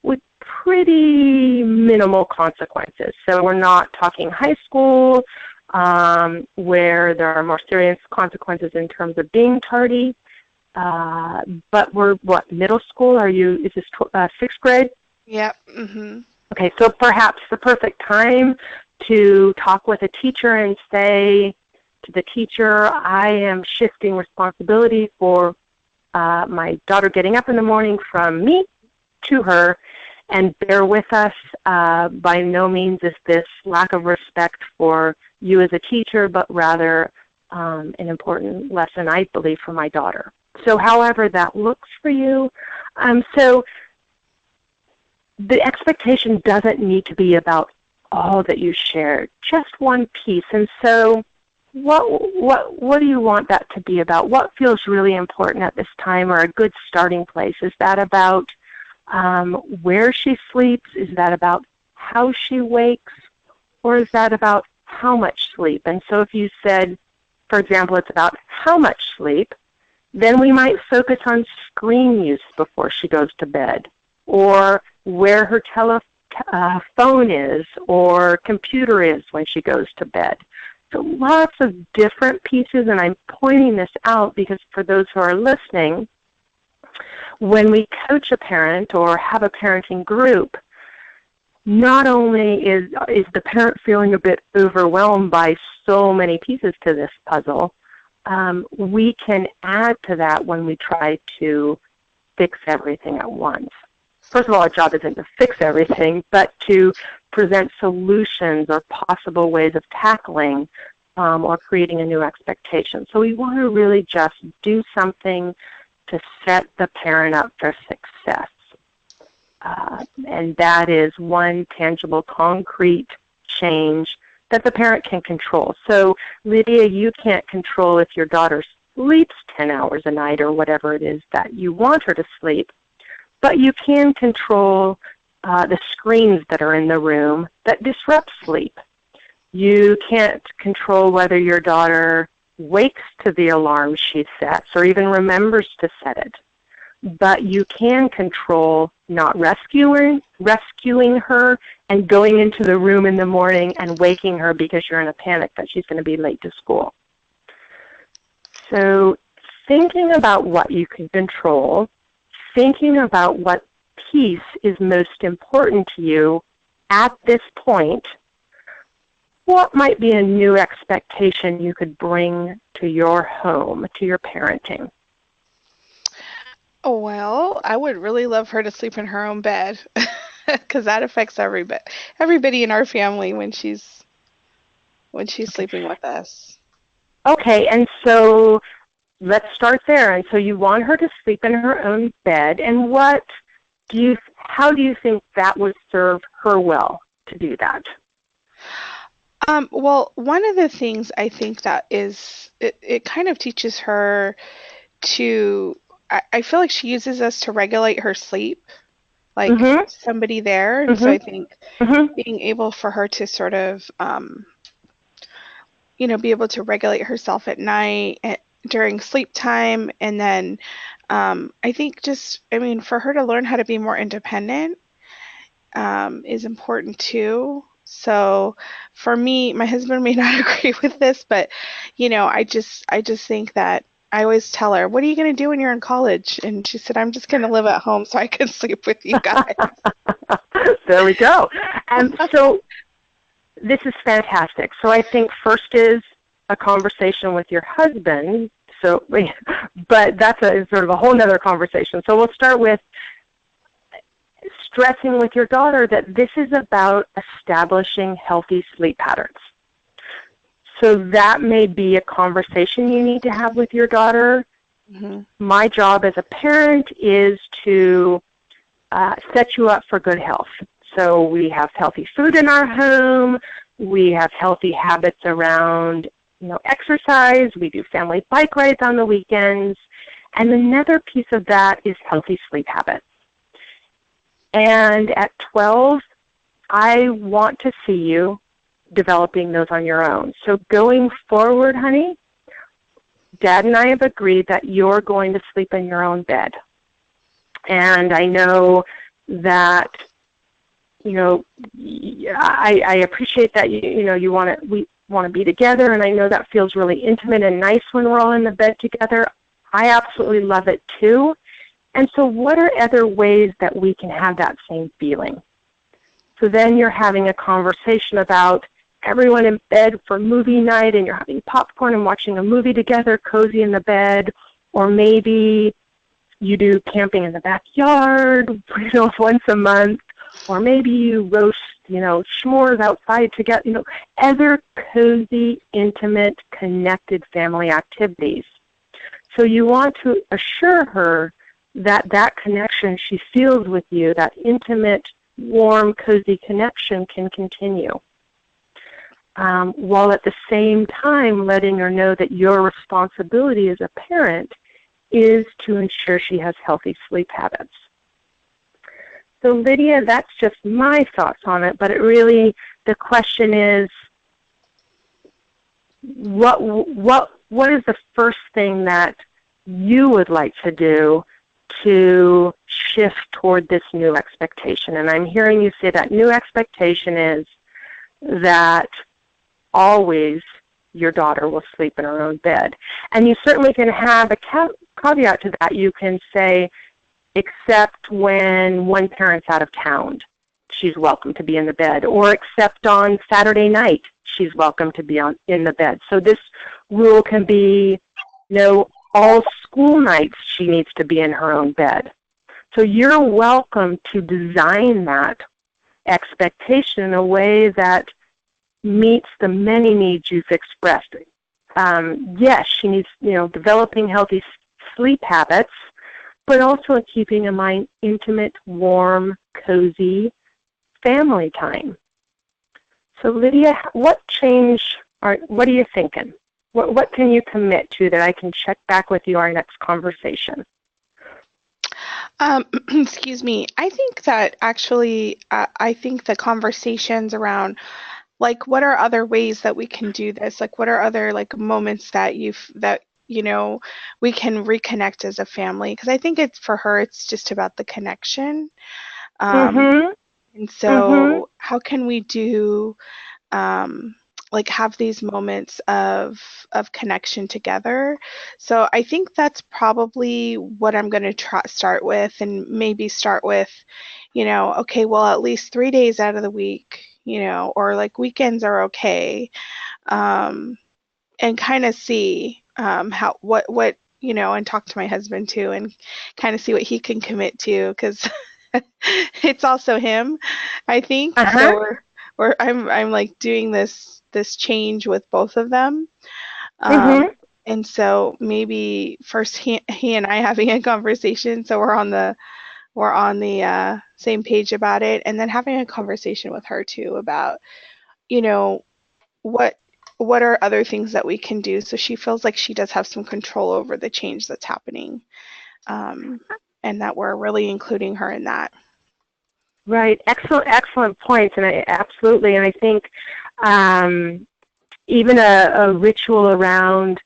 with pretty minimal consequences. So we're not talking high school, where there are more serious consequences in terms of being tardy. But we're, middle school? Is this sixth grade? Yep. Mm-hmm. Okay, so perhaps the perfect time to talk with a teacher and say to the teacher, I am shifting responsibility for my daughter getting up in the morning from me to her, and bear with us. By no means is this lack of respect for you as a teacher, but rather an important lesson, I believe, for my daughter. So however that looks for you. So the expectation doesn't need to be about all that you shared, just one piece. And so what do you want that to be about? What feels really important at this time, or a good starting place? Is that about where she sleeps? Is that about how she wakes? Or is that about how much sleep? And so if you said, for example, it's about how much sleep, then we might focus on screen use before she goes to bed, or where her phone is or computer is when she goes to bed. So lots of different pieces, and I'm pointing this out because for those who are listening, when we coach a parent or have a parenting group, not only is the parent feeling a bit overwhelmed by so many pieces to this puzzle, we can add to that when we try to fix everything at once. First of all, our job isn't to fix everything, but to present solutions or possible ways of tackling or creating a new expectation. So we want to really just do something to set the parent up for success. And that is one tangible, concrete change that the parent can control. So, Lydia, you can't control if your daughter sleeps 10 hours a night or whatever it is that you want her to sleep, but you can control the screens that are in the room that disrupt sleep. You can't control whether your daughter wakes to the alarm she sets or even remembers to set it. But you can control not rescuing her and going into the room in the morning and waking her because you're in a panic that she's going to be late to school. So thinking about what you can control, thinking about what piece is most important to you at this point, what might be a new expectation you could bring to your home, to your parenting? Oh, well, I would really love her to sleep in her own bed because that affects everybody in our family when she's sleeping with us. Okay, and so let's start there. And so you want her to sleep in her own bed, and how do you think that would serve her well to do that? Well, one of the things I think that it kind of teaches her to, I feel like she uses us to regulate her sleep, like somebody there. And so I think being able for her to sort of, be able to regulate herself at night during sleep time. And then I think for her to learn how to be more independent is important too. So for me, my husband may not agree with this, but, I just think that I always tell her, what are you going to do when you're in college? And she said, I'm just going to live at home so I can sleep with you guys. There we go. And so this is fantastic. So I think first is a conversation with your husband. But that's sort of a whole nother conversation. So we'll start with stressing with your daughter that this is about establishing healthy sleep patterns. So that may be a conversation you need to have with your daughter. My job as a parent is to set you up for good health. So we have healthy food in our home. We have healthy habits around exercise. We do family bike rides on the weekends. And another piece of that is healthy sleep habits. And at 12, I want to see you developing those on your own. So going forward, honey, Dad and I have agreed that you're going to sleep in your own bed. And I know that, I appreciate that, we want to be together, and I know that feels really intimate and nice when we're all in the bed together. I absolutely love it too. And so what are other ways that we can have that same feeling? So then you're having a conversation about everyone in bed for movie night, and you're having popcorn and watching a movie together, cozy in the bed, or maybe you do camping in the backyard, once a month, or maybe you roast, s'mores outside together, other cozy, intimate, connected family activities. So you want to assure her that connection she feels with you, that intimate, warm, cozy connection can continue. While at the same time letting her know that your responsibility as a parent is to ensure she has healthy sleep habits. So Lydia, that's just my thoughts on it, but the question is, what is the first thing that you would like to do to shift toward this new expectation? And I'm hearing you say that new expectation is that always your daughter will sleep in her own bed. And you certainly can have a caveat to that. You can say, except when one parent's out of town. she's welcome to be in the bed, or except on Saturday night, she's welcome to be in the bed. So this rule can be, all school nights she needs to be in her own bed. So you're welcome to design that expectation in a way that meets the many needs you've expressed. Yes, she needs, developing healthy sleep habits, but also keeping in mind intimate, warm, cozy family time. So Lydia, what are you thinking? What can you commit to that I can check back with you our next conversation? Excuse me. I think that actually, I think the conversations around, like, what are other ways that we can do this? Like, what are other, like, moments that we can reconnect as a family? Because I think for her, it's just about the connection. And so how can we do, have these moments of connection together? So I think that's probably what I'm going to start with, and maybe start with, okay, well, at least 3 days out of the week, or like weekends are okay, and kind of see what and talk to my husband too, and kind of see what he can commit to, because it's also him, I think. So I'm like doing this change with both of them. And so maybe first he and I having a conversation, so we're on the same page about it, and then having a conversation with her too about, what are other things that we can do, so she feels like she does have some control over the change that's happening, and that we're really including her in that. Right. Excellent points, and I think even a ritual around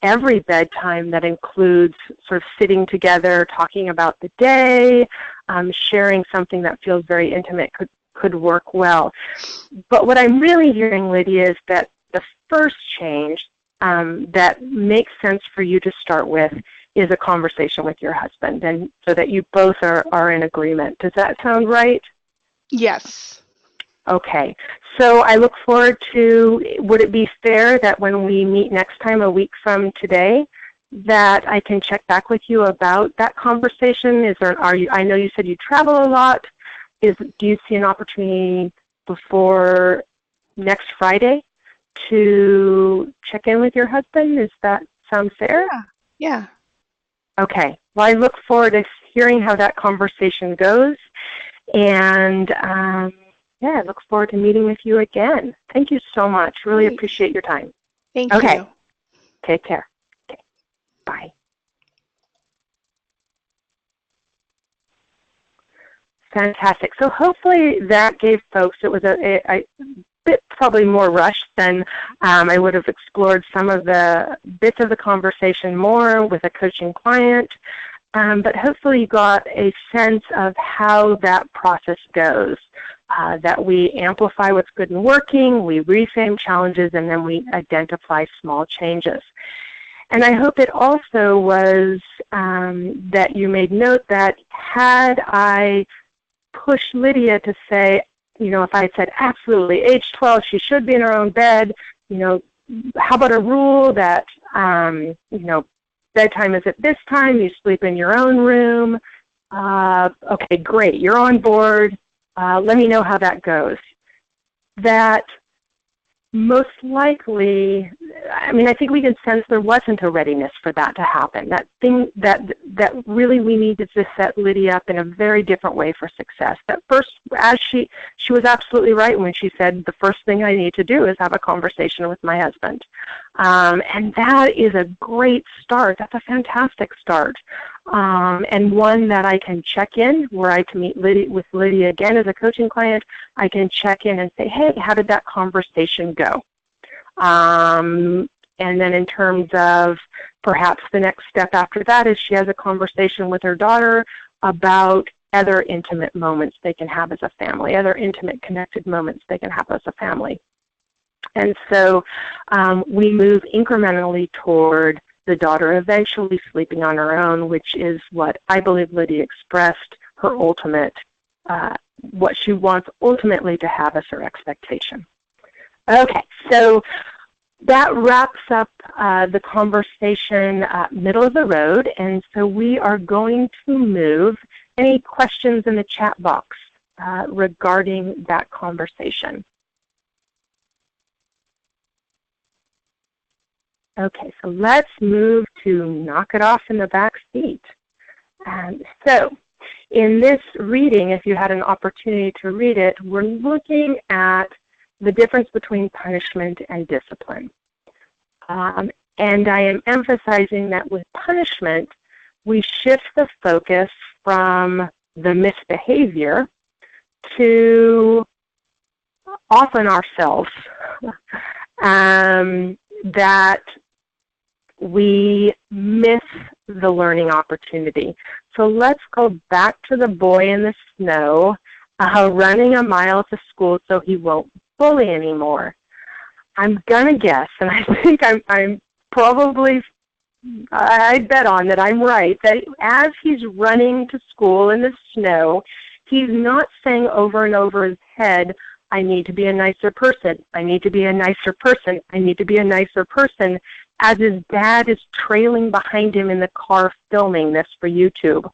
every bedtime that includes sort of sitting together, talking about the day, sharing something that feels very intimate could work well. But what I'm really hearing, Lydia, is that the first change that makes sense for you to start with is a conversation with your husband, and so that you both are in agreement. Does that sound right? Yes. Okay. So I look forward to, would it be fair that when we meet next time, a week from today, that I can check back with you about that conversation? I know you said you travel a lot. Do you see an opportunity before next Friday to check in with your husband? Does that sound fair? Yeah. Okay. Well, I look forward to hearing how that conversation goes, and I look forward to meeting with you again. Thank you so much. Really appreciate your time. Thank you. Take care. Okay. Bye. Fantastic. So hopefully that gave folks, it was a bit probably more rushed than I would have explored some of the bits of the conversation more with a coaching client. But hopefully you got a sense of how that process goes, that we amplify what's good and working, we reframe challenges, and then we identify small changes. And I hope it also was that you made note that had I pushed Lydia to say, if I had said, absolutely, age 12, she should be in her own bed, how about a rule that, bedtime is at this time, you sleep in your own room. Okay, great, you're on board. Let me know how that goes. That most likely, I think we can sense there wasn't a readiness for that to happen. That thing that really we needed to set Lydia up in a very different way for success. That first, as she was absolutely right when she said, the first thing I need to do is have a conversation with my husband. And that is a great start. That's a fantastic start. And one that I can check in, where I can meet with Lydia again as a coaching client. I can check in and say, hey, how did that conversation go? And then in terms of perhaps the next step after that is she has a conversation with her daughter about other intimate moments they can have as a family, other intimate connected moments they can have as a family. And so we move incrementally toward the daughter eventually sleeping on her own, which is what I believe Lydia expressed her ultimate what she wants ultimately to have as her expectation. Okay, so that wraps up the conversation middle of the road, and so we are going to move. Any questions in the chat box regarding that conversation? Okay, so let's move to knock it off in the back seat. So in this reading, if you had an opportunity to read it, we're looking at the difference between punishment and discipline. And I am emphasizing that with punishment, we shift the focus from the misbehavior to often ourselves, that we miss the learning opportunity. So let's go back to the boy in the snow, running a mile to school so he won't bully anymore. I'm going to guess, and I think I'm probably, I'd bet on that I'm right, that as he's running to school in the snow, he's not saying over and over his head, I need to be a nicer person, I need to be a nicer person, I need to be a nicer person, as his dad is trailing behind him in the car filming this for YouTube.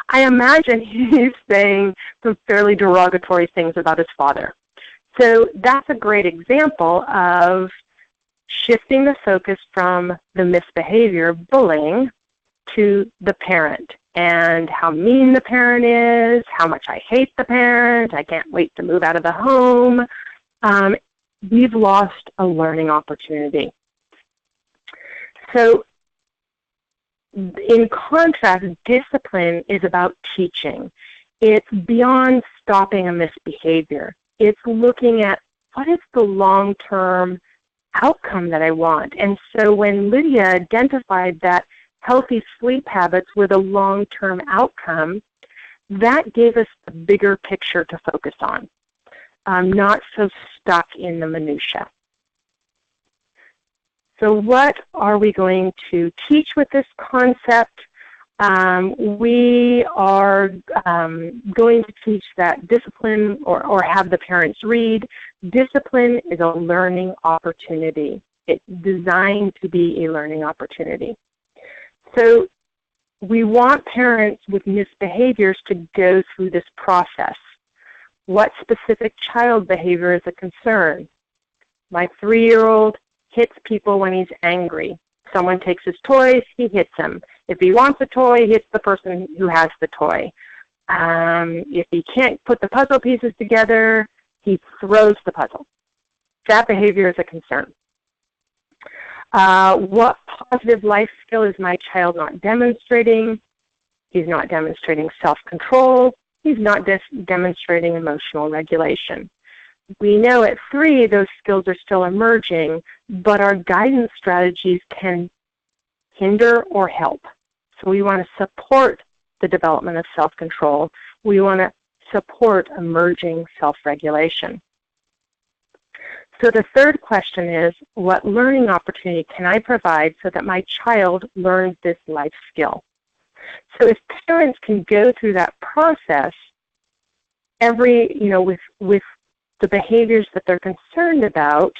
I imagine he's saying some fairly derogatory things about his father. So that's a great example of shifting the focus from the misbehavior, bullying, to the parent and how mean the parent is, how much I hate the parent, I can't wait to move out of the home. We've lost a learning opportunity. So in contrast, discipline is about teaching. It's beyond stopping a misbehavior. It's looking at what is the long-term outcome that I want. And so when Lydia identified that healthy sleep habits were the long-term outcome, that gave us the bigger picture to focus on, not so stuck in the minutia. So what are we going to teach with this concept? We are going to teach that discipline, or have the parents read, discipline is a learning opportunity. It's designed to be a learning opportunity. So we want parents with misbehaviors to go through this process. What specific child behavior is a concern? My 3-year-old hits people when he's angry. Someone takes his toys, he hits him. If he wants a toy, he hits the person who has the toy. If he can't put the puzzle pieces together, he throws the puzzle. That behavior is a concern. What positive life skill is my child not demonstrating? He's not demonstrating self-control. He's not demonstrating emotional regulation. We know at 3 those skills are still emerging, but our guidance strategies can hinder or help. So we want to support the development of self-control. We want to support emerging self-regulation. So the third question is, what learning opportunity can I provide so that my child learns this life skill? So if parents can go through that process, with the behaviors that they're concerned about,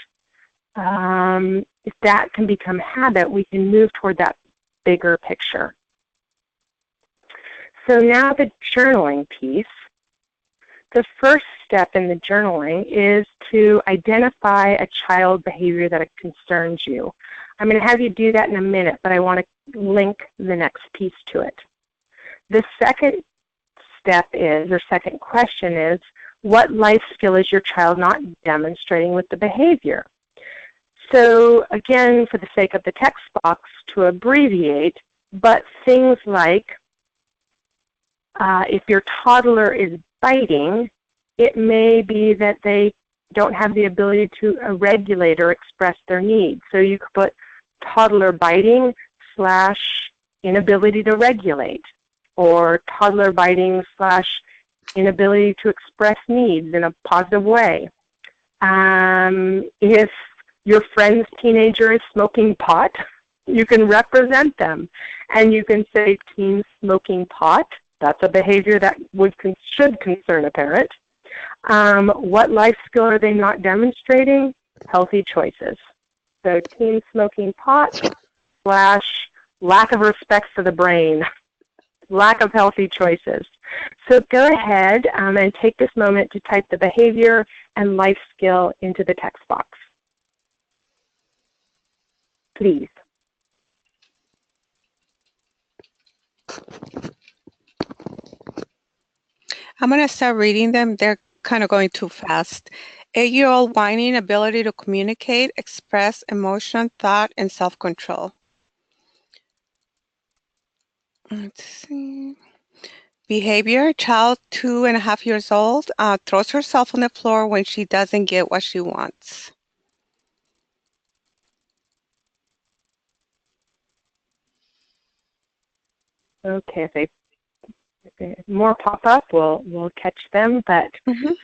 if that can become habit, we can move toward that bigger picture. So now the journaling piece. The first step in the journaling is to identify a child behavior that concerns you. I'm going to have you do that in a minute, but I want to link the next piece to it. The second step is, or second question is, what life skill is your child not demonstrating with the behavior? So again, for the sake of the text box, to abbreviate, but things like if your toddler is biting, it may be that they don't have the ability to regulate or express their needs. So you could put toddler biting / inability to regulate, or toddler biting / inability to express needs in a positive way. If your friend's teenager is smoking pot, you can represent them, and you can say teen smoking pot, That's a behavior that should concern a parent. What life skill are they not demonstrating? Healthy choices. So teen smoking pot / lack of respect for the brain, lack of healthy choices. So go ahead and take this moment to type the behavior and life skill into the text box. Please. I'm going to start reading them. They're kind of going too fast. 8-year-old whining, ability to communicate, express emotion, thought, and self-control. Let's see. Behavior, child 2.5 years old, throws herself on the floor when she doesn't get what she wants. Okay, if more pop up, we'll catch them. But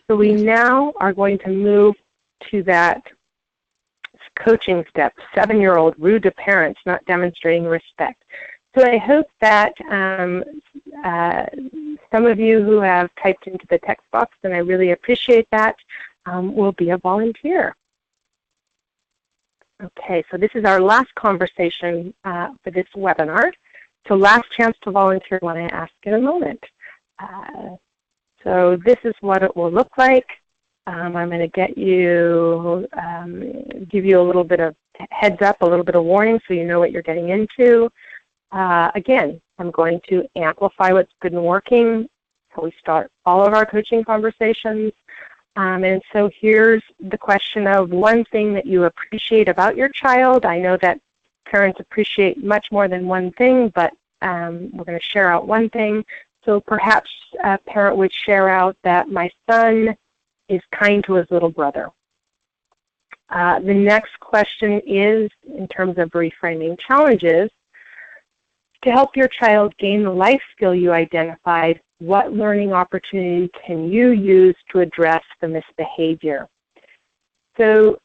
so we now are going to move to that coaching step. 7-year-old, rude to parents, not demonstrating respect. So I hope that some of you who have typed into the text box, and I really appreciate that, will be a volunteer. Okay, so this is our last conversation for this webinar. So last chance to volunteer when I ask in a moment. So this is what it will look like. I'm going to get you, give you a little bit of heads up, a little bit of warning so you know what you're getting into. Again, I'm going to amplify what's been working. So we start all of our coaching conversations. And so here's the question of one thing that you appreciate about your child. I know that parents appreciate much more than one thing, but we're going to share out one thing. So perhaps a parent would share out that my son is kind to his little brother. The next question is, in terms of reframing challenges, to help your child gain the life skill you identified, what learning opportunity can you use to address the misbehavior? So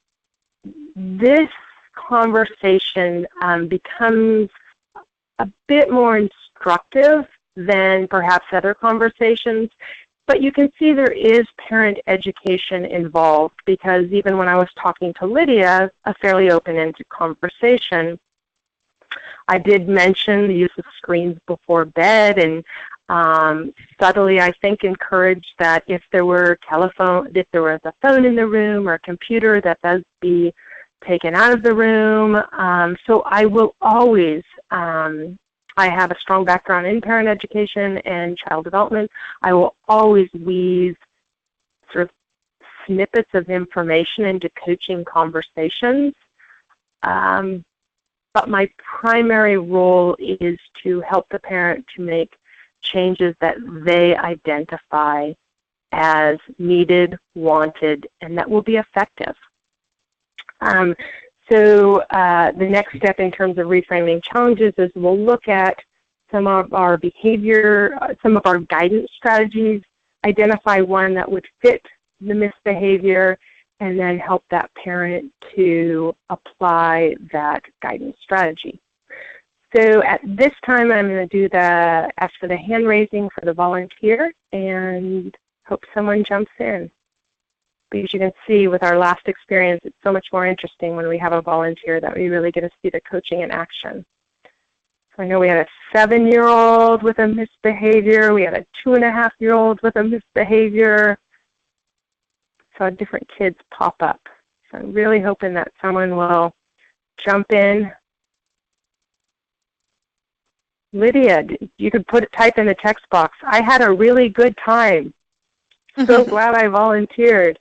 this conversation becomes a bit more instructive than perhaps other conversations, but you can see there is parent education involved, because even when I was talking to Lydia, a fairly open-ended conversation, I did mention the use of screens before bed, and subtly, I think, encouraged that if there was a phone in the room or a computer, that does be taken out of the room. So I will always, I have a strong background in parent education and child development. I will always weave sort of snippets of information into coaching conversations. But my primary role is to help the parent to make changes that they identify as needed, wanted, and that will be effective. So the next step in terms of reframing challenges is we'll look at some of our behavior, some of our guidance strategies, identify one that would fit the misbehavior, and then help that parent to apply that guidance strategy. So at this time, I'm going to ask for the hand raising for the volunteer, and hope someone jumps in. Because you can see with our last experience, it's so much more interesting when we have a volunteer that we really get to see the coaching in action. So I know we had a 7-year-old with a misbehavior. We had a 2.5-year-old with a misbehavior. So different kids pop up. So I'm really hoping that someone will jump in. Lydia, you could type in the text box, I had a really good time. So glad I volunteered.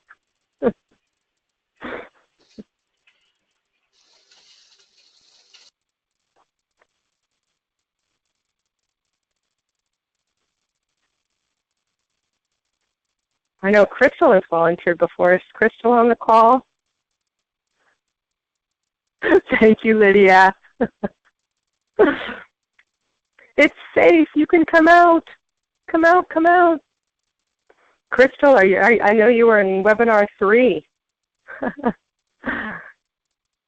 I know Crystal has volunteered before. Is Crystal on the call? Thank you, Lydia. It's safe. You can come out. Come out, come out. Crystal, I know you were in webinar 3.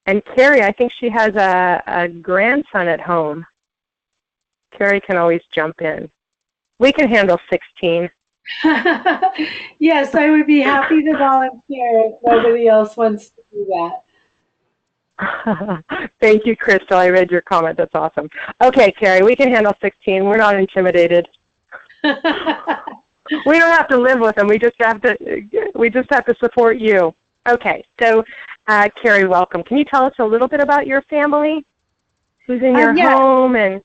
And Carrie, I think she has a grandson at home. Carrie can always jump in. We can handle 16. Yes, I would be happy to volunteer if nobody else wants to do that. Thank you, Crystal. I read your comment. That's awesome. Okay, Carrie, we can handle 16. We're not intimidated. We don't have to live with them. We just have to support you. Okay, so Carrie, welcome. Can you tell us a little bit about your family? Who's in your home? And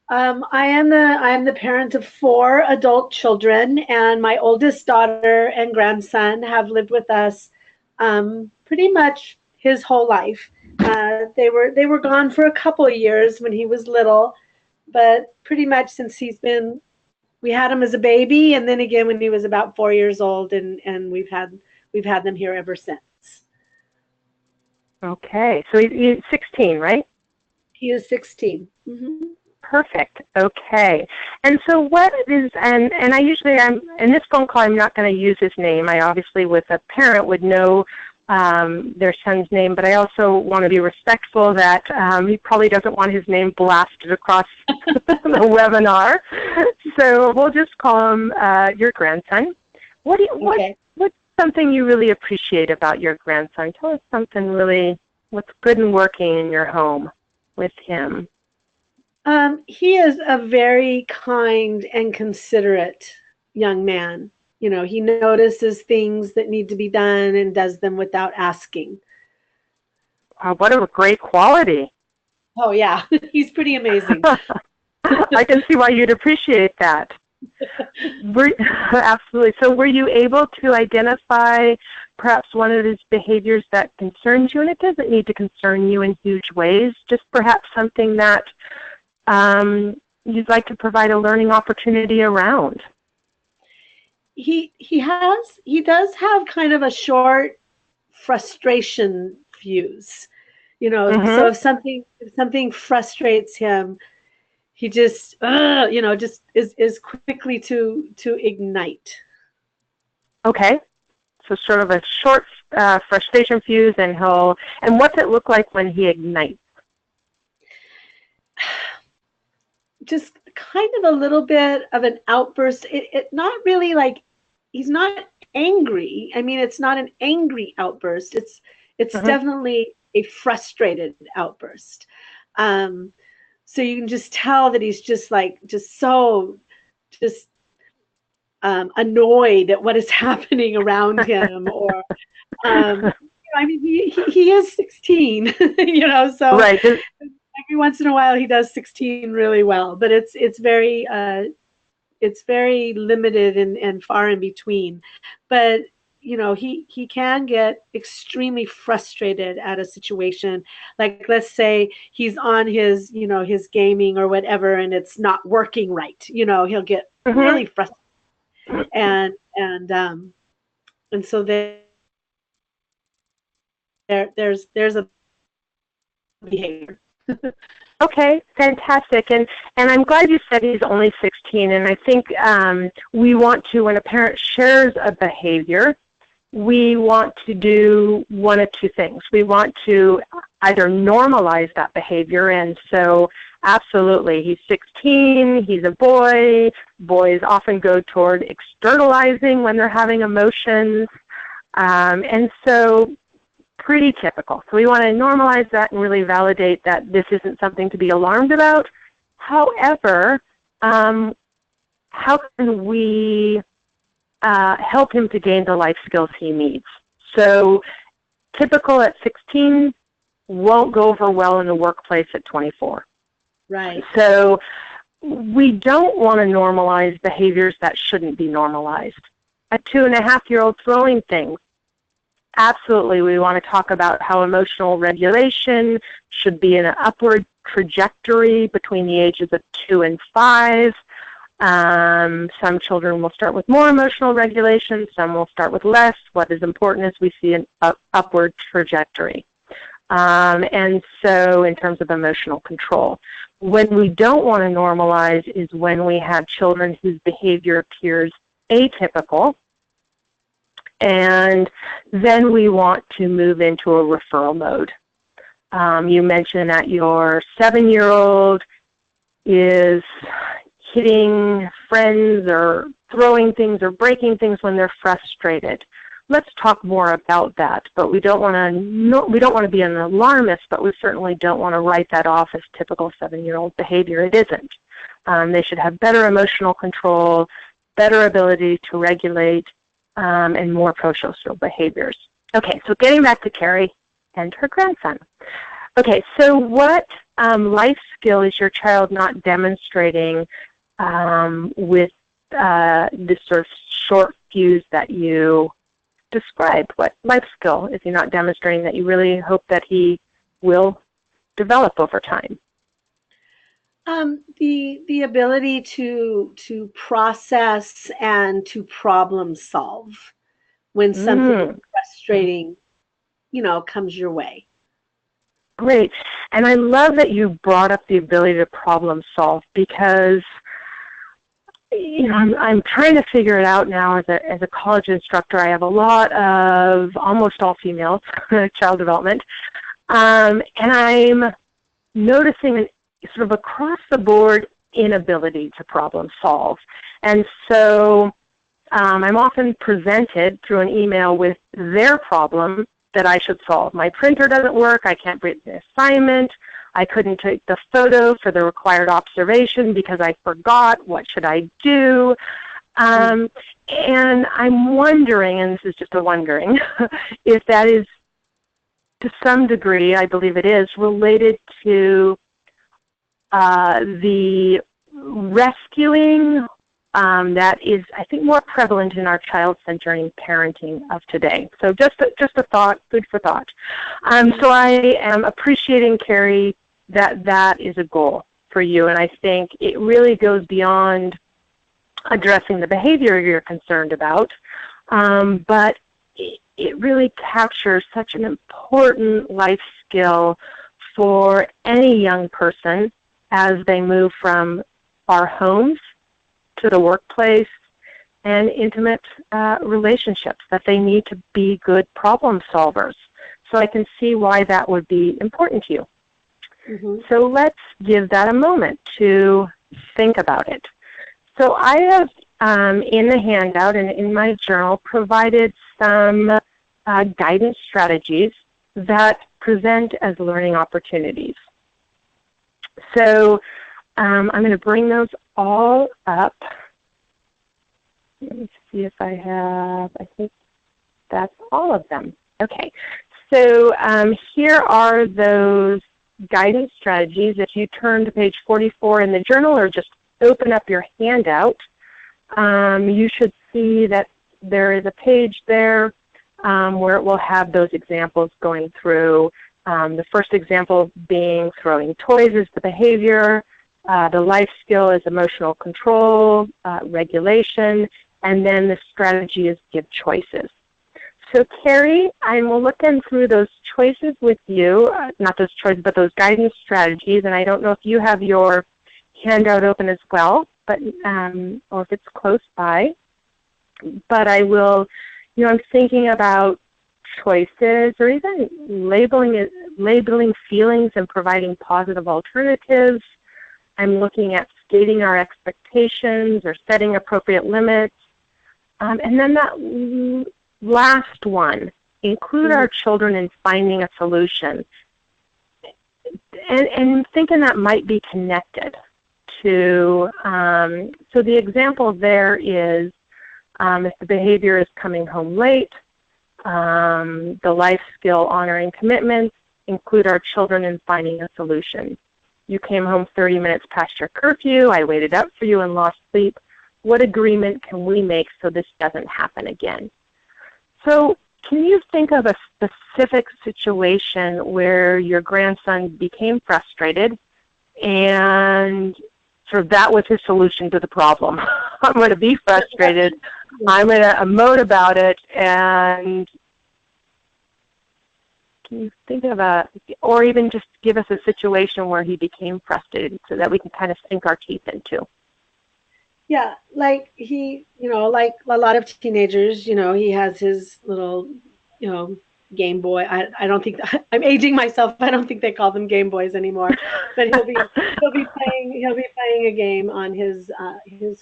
I am the parent of 4 adult children, and my oldest daughter and grandson have lived with us pretty much his whole life. They were gone for a couple of years when he was little, but pretty much since we had him as a baby, and then again when he was about 4 years old, and we've had them here ever since. Okay, so he's 16, right? He is 16. Mm-hmm. Perfect. Okay. And so what is, and I usually, in this phone call, I'm not going to use his name. I obviously, with a parent, would know their son's name, but I also want to be respectful that he probably doesn't want his name blasted across the webinar. So we'll just call him your grandson. What's something you really appreciate about your grandson? Tell us something really, what's good and working in your home with him. He is a very kind and considerate young man. You know, he notices things that need to be done and does them without asking. What a great quality. Oh, yeah. He's pretty amazing. I can see why you'd appreciate that. Absolutely. So were you able to identify perhaps one of his behaviors that concerns you? And it doesn't need to concern you in huge ways, just perhaps something that you'd like to provide a learning opportunity around. He does have kind of a short frustration fuse, you know. Mm-hmm. So if something frustrates him, he just just is quickly to ignite. Okay, so sort of a short frustration fuse, and what's it look like when he ignites? Just kind of a little bit of an outburst. It not really like, he's not angry. I mean, it's not an angry outburst. It's definitely a frustrated outburst. So you can just tell that he's just annoyed at what is happening around him, or I mean, he is 16, you know, so right. Every once in a while he does 16 really well, but it's very limited and far in between. But you know, he can get extremely frustrated at a situation. Like, let's say he's on his gaming or whatever, and it's not working right. You know, he'll get really frustrated, and so there's a behavior. Okay, fantastic. And I'm glad you said he's only 16. And I think we want to, when a parent shares a behavior, we want to do one of two things. We want to either normalize that behavior, and so absolutely, he's 16, he's a boy. Boys often go toward externalizing when they're having emotions. And so pretty typical. So we want to normalize that and really validate that this isn't something to be alarmed about. However, how can we help him to gain the life skills he needs? So typical at 16 won't go over well in the workplace at 24. Right. So we don't want to normalize behaviors that shouldn't be normalized. A 2.5-year-old throwing things. Absolutely, we want to talk about how emotional regulation should be in an upward trajectory between the ages of 2 and 5. Some children will start with more emotional regulation, some will start with less. What is important is we see an upward trajectory. And so in terms of emotional control. When we don't want to normalize is when we have children whose behavior appears atypical, and then we want to move into a referral mode. You mentioned that your 7-year-old hitting friends or throwing things or breaking things when they're frustrated. Let's talk more about that. But we don't want to be an alarmist, but we certainly don't want to write that off as typical 7-year-old behavior. It isn't. They should have better emotional control, better ability to regulate, and more pro-social behaviors. Okay, so getting back to Carrie and her grandson. Okay, so what life skill is your child not demonstrating with this sort of short fuse that you described? What life skill is he not demonstrating that you really hope that he will develop over time? The ability to process and to problem solve when something frustrating, comes your way. Great. And I love that you brought up the ability to problem solve, because I'm trying to figure it out now as a college instructor. I have a lot of almost all females, child development, and I'm noticing an sort of across the board inability to problem solve. And so I'm often presented through an email with their problem that I should solve. My printer doesn't work. I can't read the assignment. I couldn't take the photo for the required observation because I forgot. What should I do? And I'm wondering, and this is just a wondering, if that is to some degree, I believe it is, related to the rescuing that is, I think, more prevalent in our child-centered parenting of today. So just a thought, good for thought. So I am appreciating, Carrie, that is a goal for you, and I think it really goes beyond addressing the behavior you're concerned about, but it really captures such an important life skill for any young person as they move from our homes to the workplace and intimate relationships, that they need to be good problem solvers. So I can see why that would be important to you. Mm-hmm. So let's give that a moment to think about it. So I have, in the handout and in my journal, provided some guidance strategies that present as learning opportunities. So I'm going to bring those all up. Let me see if I have, I think that's all of them. Okay, so here are those guidance strategies. If you turn to page 44 in the journal or just open up your handout, you should see that there is a page there where it will have those examples going through. The first example being throwing toys is the behavior. The life skill is emotional control, regulation, and then the strategy is give choices. So Carrie, I'm looking through those choices with you, not those choices, but those guidance strategies, and I don't know if you have your handout open as well, but or if it's close by. But I will, I'm thinking about choices, or even labeling feelings and providing positive alternatives. I'm looking at stating our expectations or setting appropriate limits. And then that last one, include our children in finding a solution. And thinking that might be connected to, so the example there is if the behavior is coming home late, the life skill honoring commitments, include our children in finding a solution. You came home 30 minutes past your curfew. I waited up for you and lost sleep. What agreement can we make so this doesn't happen again? So can you think of a specific situation where your grandson became frustrated and sort of that was his solution to the problem? I'm going to be frustrated. I'm going to emote about it. And can you think of or even just give us a situation where he became frustrated so that we can kind of sink our teeth into? Yeah, like he, like a lot of teenagers, he has his little, Game Boy. I don't think I'm aging myself. I don't think they call them Game Boys anymore. But he'll be playing a game on his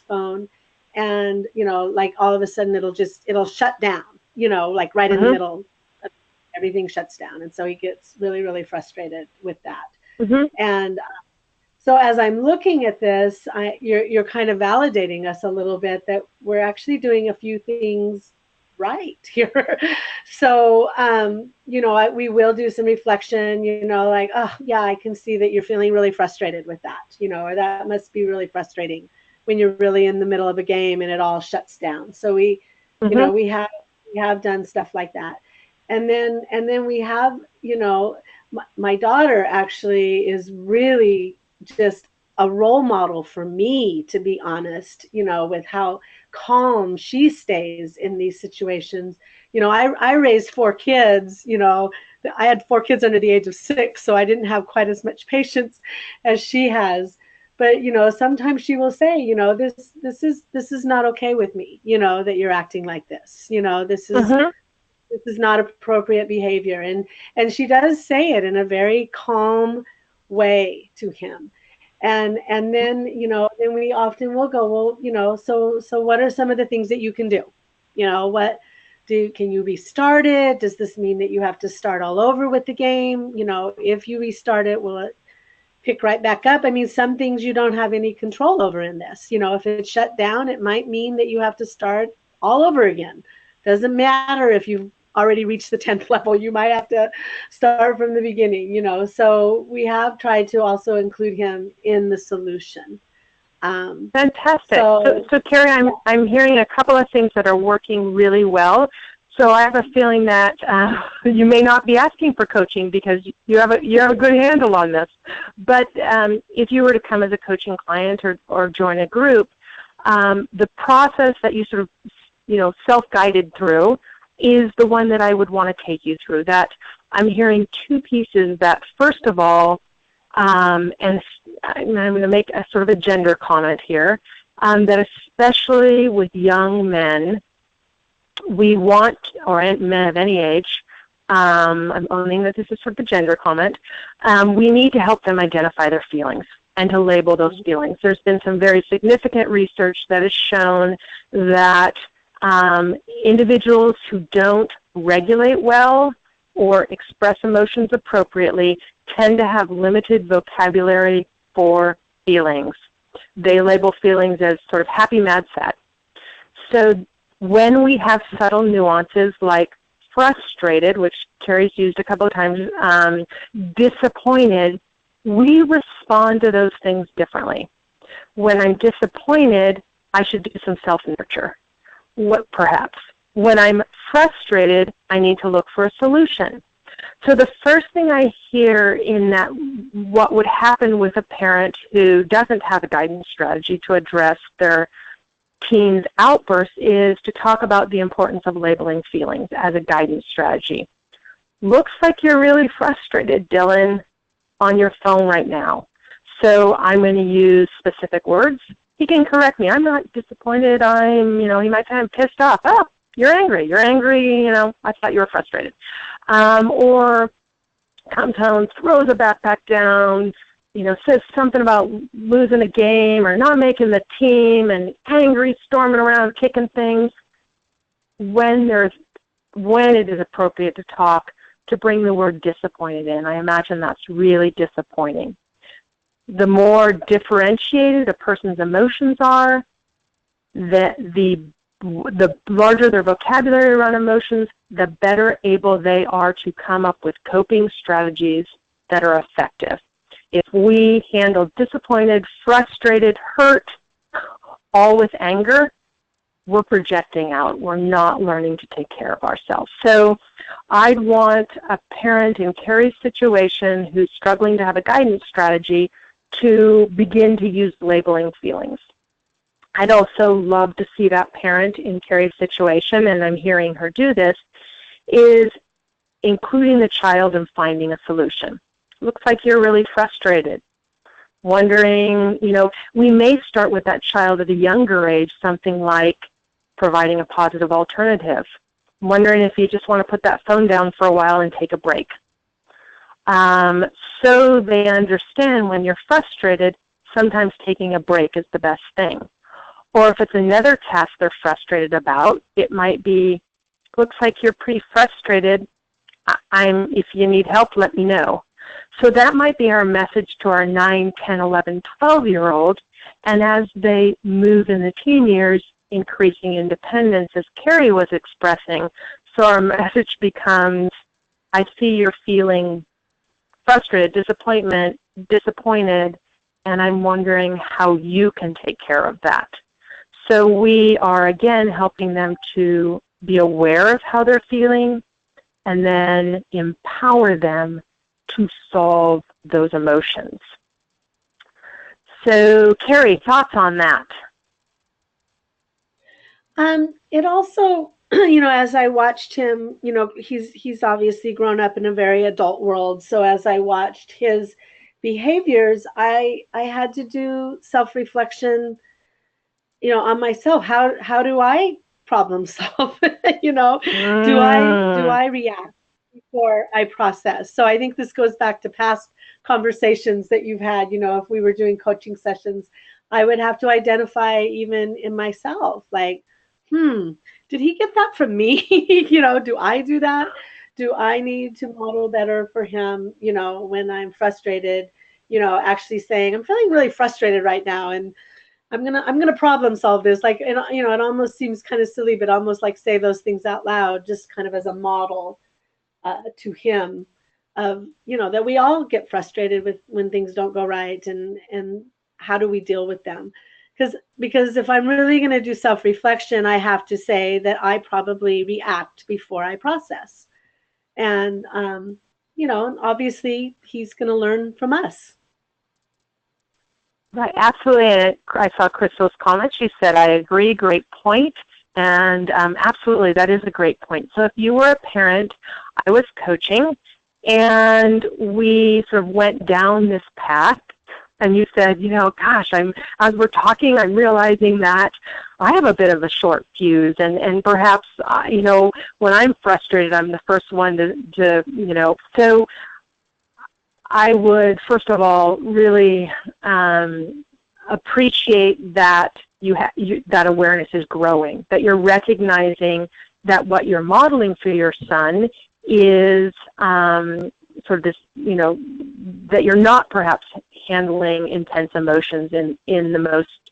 phone, and like all of a sudden it'll shut down. Like right in the middle, everything shuts down, and so he gets really really frustrated with that. And so as I'm looking at this, you're kind of validating us a little bit that we're actually doing a few things right here. So, we will do some reflection, like, oh, yeah, I can see that you're feeling really frustrated with that, or that must be really frustrating when you're really in the middle of a game and it all shuts down. So we have done stuff like that. And then we have, my daughter actually is really just a role model for me, to be honest, with how calm she stays in these situations. I raised 4 kids, I had 4 kids under the age of 6, so I didn't have quite as much patience as she has. But, sometimes she will say, this is not okay with me, that you're acting like this, this is not appropriate behavior. And she does say it in a very calm way to him. And then, then we often will go, well, so what are some of the things that you can do? Can you restart it? Does this mean that you have to start all over with the game? If you restart it, will it pick right back up? I mean, some things you don't have any control over in this. If it's shut down, it might mean that you have to start all over again. Doesn't matter if you've already reached the 10th level, you might have to start from the beginning, so we have tried to also include him in the solution. Fantastic. So Carrie, I'm hearing a couple of things that are working really well. So I have a feeling that you may not be asking for coaching because you have a good handle on this. But if you were to come as a coaching client or join a group, the process that you sort of self-guided through is the one that I would want to take you through. That I'm hearing 2 pieces. That first of all, and I'm going to make a sort of a gender comment here, that especially with young men, we want, or men of any age, I'm owning that this is sort of a gender comment, we need to help them identify their feelings and to label those feelings. There's been some very significant research that has shown that individuals who don't regulate well or express emotions appropriately tend to have limited vocabulary for feelings. They label feelings as sort of happy, mad, sad. So when we have subtle nuances like frustrated, which Carrie's used a couple of times, disappointed, we respond to those things differently. When I'm disappointed, I should do some self-nurture. Perhaps. When I'm frustrated, I need to look for a solution. So the first thing I hear in that, what would happen with a parent who doesn't have a guidance strategy to address their teen's outbursts, is to talk about the importance of labeling feelings as a guidance strategy. Looks like you're really frustrated, Dylan, on your phone right now. So I'm going to use specific words. He can correct me. I'm not disappointed. He might say I'm pissed off. Oh, you're angry. You're angry. I thought you were frustrated. Or comes home, throws a backpack down, says something about losing a game or not making the team, and angry, storming around, kicking things. When it is appropriate to talk, to bring the word disappointed in, I imagine that's really disappointing. The more differentiated a person's emotions are, the larger their vocabulary around emotions, the better able they are to come up with coping strategies that are effective. If we handle disappointed, frustrated, hurt, all with anger, we're projecting out. We're not learning to take care of ourselves. So I'd want a parent in Carrie's situation who's struggling to have a guidance strategy to begin to use labeling feelings. I'd also love to see that parent in Carrie's situation, and I'm hearing her do this, is including the child in finding a solution. Looks like you're really frustrated. Wondering, we may start with that child at a younger age, something like providing a positive alternative. I'm wondering if you just want to put that phone down for a while and take a break. So they understand when you're frustrated, sometimes taking a break is the best thing. Or if it's another task they're frustrated about, it might be, looks like you're pretty frustrated. If you need help, let me know. So that might be our message to our 9, 10, 11, 12-year-old. And as they move in the teen years, increasing independence, as Carrie was expressing, so our message becomes, I see you're feeling frustrated, disappointed, and I'm wondering how you can take care of that. So we are, again, helping them to be aware of how they're feeling and then empower them to solve those emotions. So, Carrie, thoughts on that? It also, as I watched him, he's obviously grown up in a very adult world. So as I watched his behaviors, I had to do self-reflection, on myself. How do I problem solve? Do I react before I process? So I think this goes back to past conversations that you've had. If we were doing coaching sessions, I would have to identify even in myself, like, did he get that from me? Do I do that? Do I need to model better for him, when I'm frustrated, actually saying, I'm feeling really frustrated right now, and I'm gonna problem solve this. Like, and it almost seems kind of silly, but almost like say those things out loud, just kind of as a model to him of, that we all get frustrated with when things don't go right, and how do we deal with them? Because if I'm really going to do self-reflection, I have to say that I probably react before I process. And, obviously he's going to learn from us. Right, absolutely. And I saw Crystal's comment. She said, I agree, great point. And absolutely, that is a great point. So if you were a parent, I was coaching, and we sort of went down this path. And you said, gosh, as we're talking, I'm realizing that I have a bit of a short fuse, and perhaps, when I'm frustrated, I'm the first one to. So I would, first of all, really appreciate that that awareness is growing, that you're recognizing that what you're modeling for your son is sort of this, that you're not perhaps handling intense emotions in the most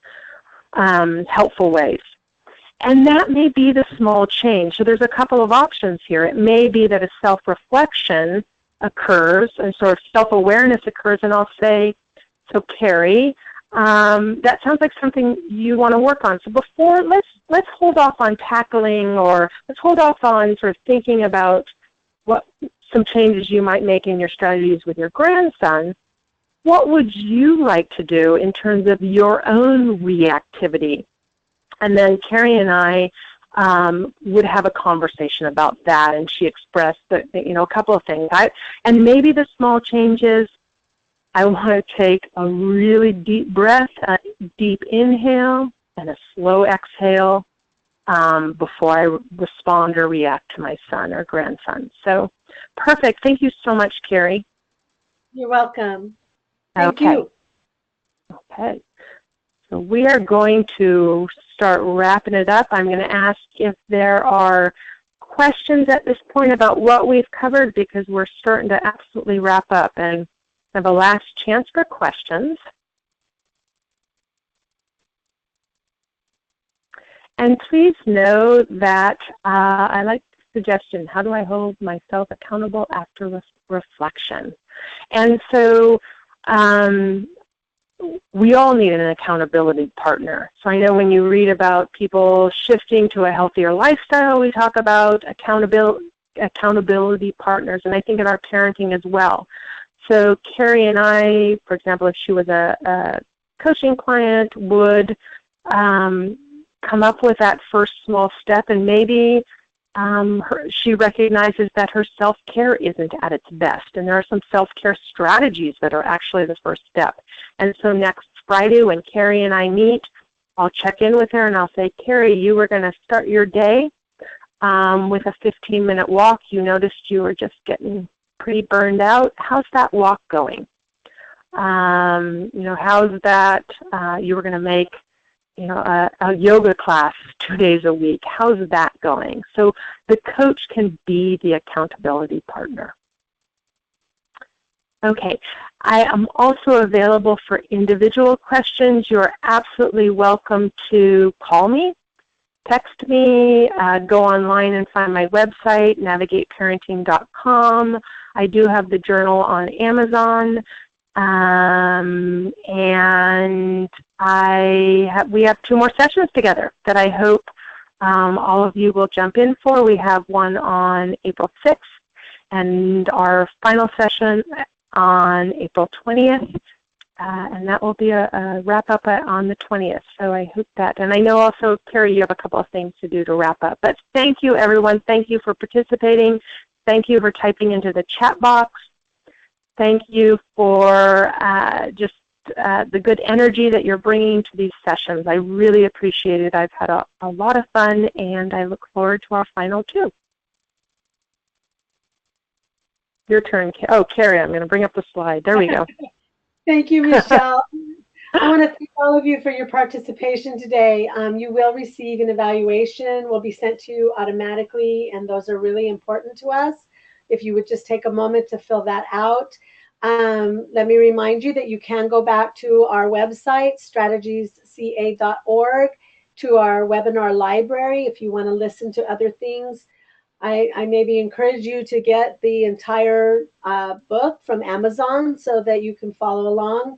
helpful ways. And that may be the small change. So there's a couple of options here. It may be that a self-reflection occurs, and sort of self-awareness occurs, and I'll say, so Carrie, that sounds like something you want to work on. So before, let's hold off on tackling, or let's hold off on sort of thinking about what some changes you might make in your strategies with your grandson. What would you like to do in terms of your own reactivity? And then Carrie and I would have a conversation about that, and she expressed that, a couple of things. And maybe the small changes, I want to take a really deep breath, a deep inhale, and a slow exhale before I respond or react to my son or grandson. So, perfect. Thank you so much, Carrie. You're welcome. Thank you. Okay. So we are going to start wrapping it up. I'm going to ask if there are questions at this point about what we've covered, because we're starting to absolutely wrap up and have a last chance for questions. And please know that I like the suggestion, how do I hold myself accountable after reflection? And so we all need an accountability partner. So I know when you read about people shifting to a healthier lifestyle, we talk about accountability partners, and I think in our parenting as well. So Carrie and I, for example, if she was a coaching client, would come up with that first small step, and maybe she recognizes that her self-care isn't at its best, and there are some self-care strategies that are actually the first step. And so next Friday when Carrie and I meet, I'll check in with her and I'll say, Carrie, you were going to start your day with a 15-minute walk. You noticed you were just getting pretty burned out. How's that walk going? How's that? You were going to make, a yoga class 2 days a week. How's that going? So the coach can be the accountability partner. Okay, I am also available for individual questions. You're absolutely welcome to call me, text me, go online and find my website, navigateparenting.com. I do have the journal on Amazon. And we have 2 more sessions together that I hope all of you will jump in for. We have one on April 6th and our final session on April 20th. And that will be a wrap-up on the 20th. So I hope that. And I know also, Carrie, you have a couple of things to do to wrap up. But thank you, everyone. Thank you for participating. Thank you for typing into the chat box. Thank you for the good energy that you're bringing to these sessions. I really appreciate it. I've had a lot of fun, and I look forward to our final 2. Your turn. Oh, Carrie, I'm going to bring up the slide. There we go. Thank you, Michelle. I want to thank all of you for your participation today. You will receive an evaluation. Will be sent to you automatically, and those are really important to us. If you would just take a moment to fill that out. Let me remind you that you can go back to our website, strategiesca.org, to our webinar library if you want to listen to other things. I maybe encourage you to get the entire book from Amazon so that you can follow along.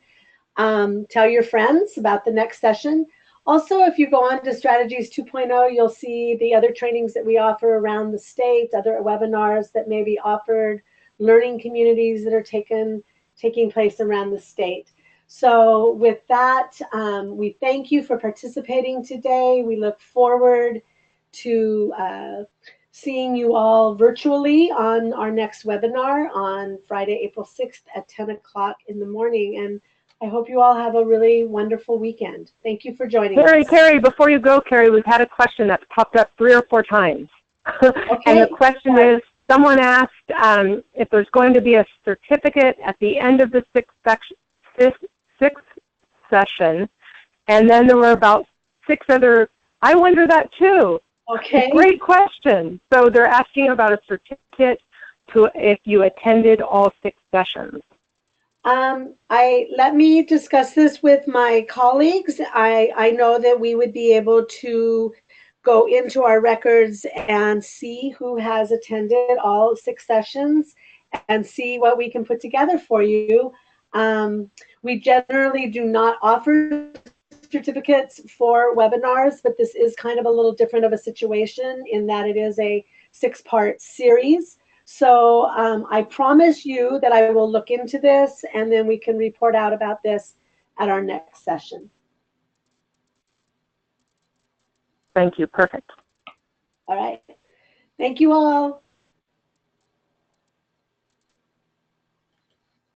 Tell your friends about the next session. Also, if you go on to Strategies 2.0, you'll see the other trainings that we offer around the state, other webinars that may be offered, learning communities that are taking place around the state. So with that, we thank you for participating today. We look forward to seeing you all virtually on our next webinar on Friday, April 6th at 10 o'clock in the morning. And I hope you all have a really wonderful weekend. Thank you for joining us. Carrie, before you go, Carrie, we've had a question that's popped up 3 or 4 times. Okay. And the question is, someone asked if there's going to be a certificate at the end of the 6th session, and then there were about 6 other. I wonder that too. Okay. Great question. So they're asking about a certificate if you attended all 6 sessions. Let me discuss this with my colleagues. I know that we would be able to go into our records and see who has attended all 6 sessions and see what we can put together for you. We generally do not offer certificates for webinars, but this is kind of a little different of a situation in that it is a 6-part series. So I promise you that I will look into this, and then we can report out about this at our next session. Thank you. Perfect. All right. Thank you all.